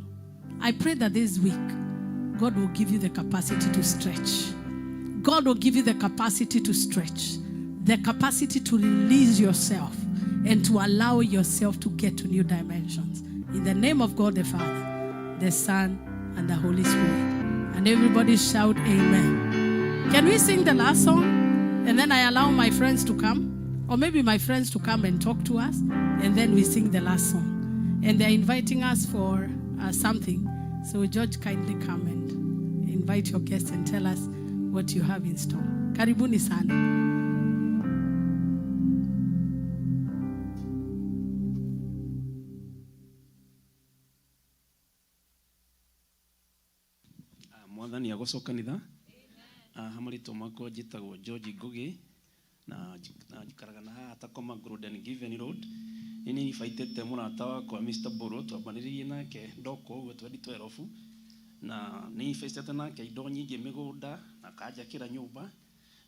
I pray that this week, God will give you the capacity to stretch. God will give you the capacity to stretch, the capacity to release yourself and to allow yourself to get to new dimensions. In the name of God the Father, the Son, and the Holy Spirit. And everybody shout amen. Can we sing the last song? And then I allow my friends to come, or maybe my friends to come and talk to us, and then we sing the last song. And they're inviting us for something. So George, kindly come and invite your guests and tell us what you have in store. Karibuni sana. Mwathani agocokanitha. Hamarito makwa njĩtagwo George Ngugi na njikaraga na haha TACOMA Golden Given Road. Nĩ nibaitĩte mũrata wakwa Mr. Boro twambanĩrĩirie nake ndoko ũguo 2012 na nĩ nibaitĩte nake indo nyingĩ mĩgũnda na kanjakĩra nyũmba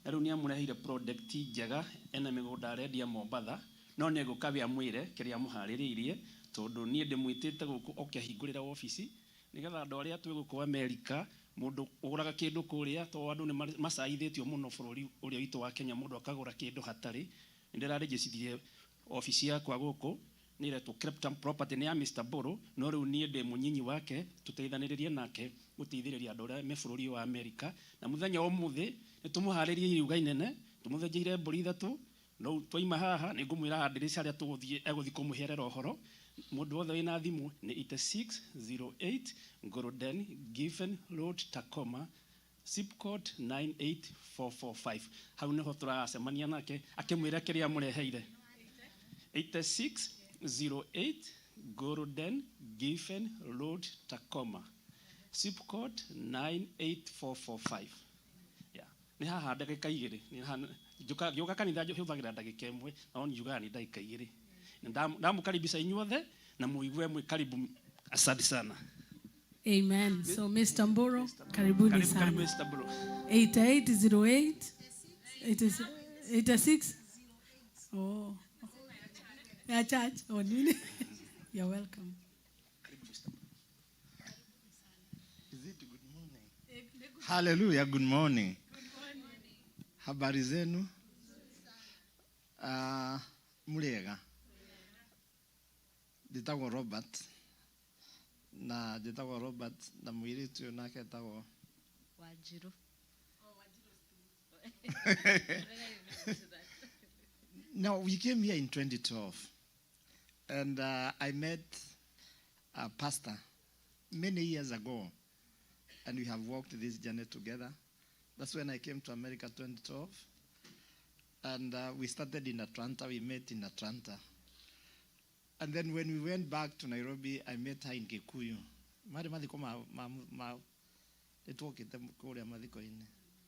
na rĩu nĩ amũreheire product njega ena mĩgũnda arendia Mombatha no nĩ egũka amwĩre kĩrĩa amũharĩrĩirie tondũ niĩ ndĩmwĩtĩte gũkũ oke ahingũrĩra ofici nĩgetha andũ arĩa twĩgũkũ America mundu ũgũraga kĩndũ kũrĩa to andũ nĩ macaithĩtio mũno bũrũri ũrĩa witũ wa Kenya mũndũ akagũra kĩndũ hatarĩ nĩndĩrarĩgĩcithie ofici yakwa gũkũ nĩretwo Creptam Property nĩ ya Mr. Boro no rĩu niĩ ndĩ mũnyinyi wake tũteithanĩrĩrie nake gũteithĩrĩria andũ arĩa me bũrũri wa America na mũthenya ũmũthĩ nĩ tũmũharĩrie iruga inene tũmũthĩnjĩire mbũri 3 no twaima haha nĩ ngũmwĩra handĩrĩca arĩa tũgũthiĩ egũthiĩ kũmũherera ũhoro mũndũ wothe wĩna thimũ nĩ 8608 Golden Given Road TACOMA zip code 98445 hau nĩho tũracemania nake akĩmwĩra kĩrĩa amũreheire 8608 Golden Given Road TACOMA zip code 98445 nĩ haha ndagĩka 2 njoka kanitha hũthagĩra ndagĩka 1 no njugaga nĩ ndagĩka 2 ndamũkaribisha inyuothe na muigue mwe karibu asante sana. Amen. So Mr. Mboro, karibuni sana. Mr. Mboro. 8808 86. Oh. Yeah, church. Oh, nini? You're welcome. Is it good morning? Hallelujah, good morning. Habari zenu? Muriega. Njĩtagwo Robert na mũirĩtu ũyũ nake etagwo Wanjiru. No, we came here in 2012 and I met a pastor many years ago and we have walked this journey together. That's when I came to America 2012 and we started in Atlanta. We met in Atlanta. And then when we went back to Nairobi, I met her in Kikuyu. Mari mathiko ma network ite kuria mathiko ine.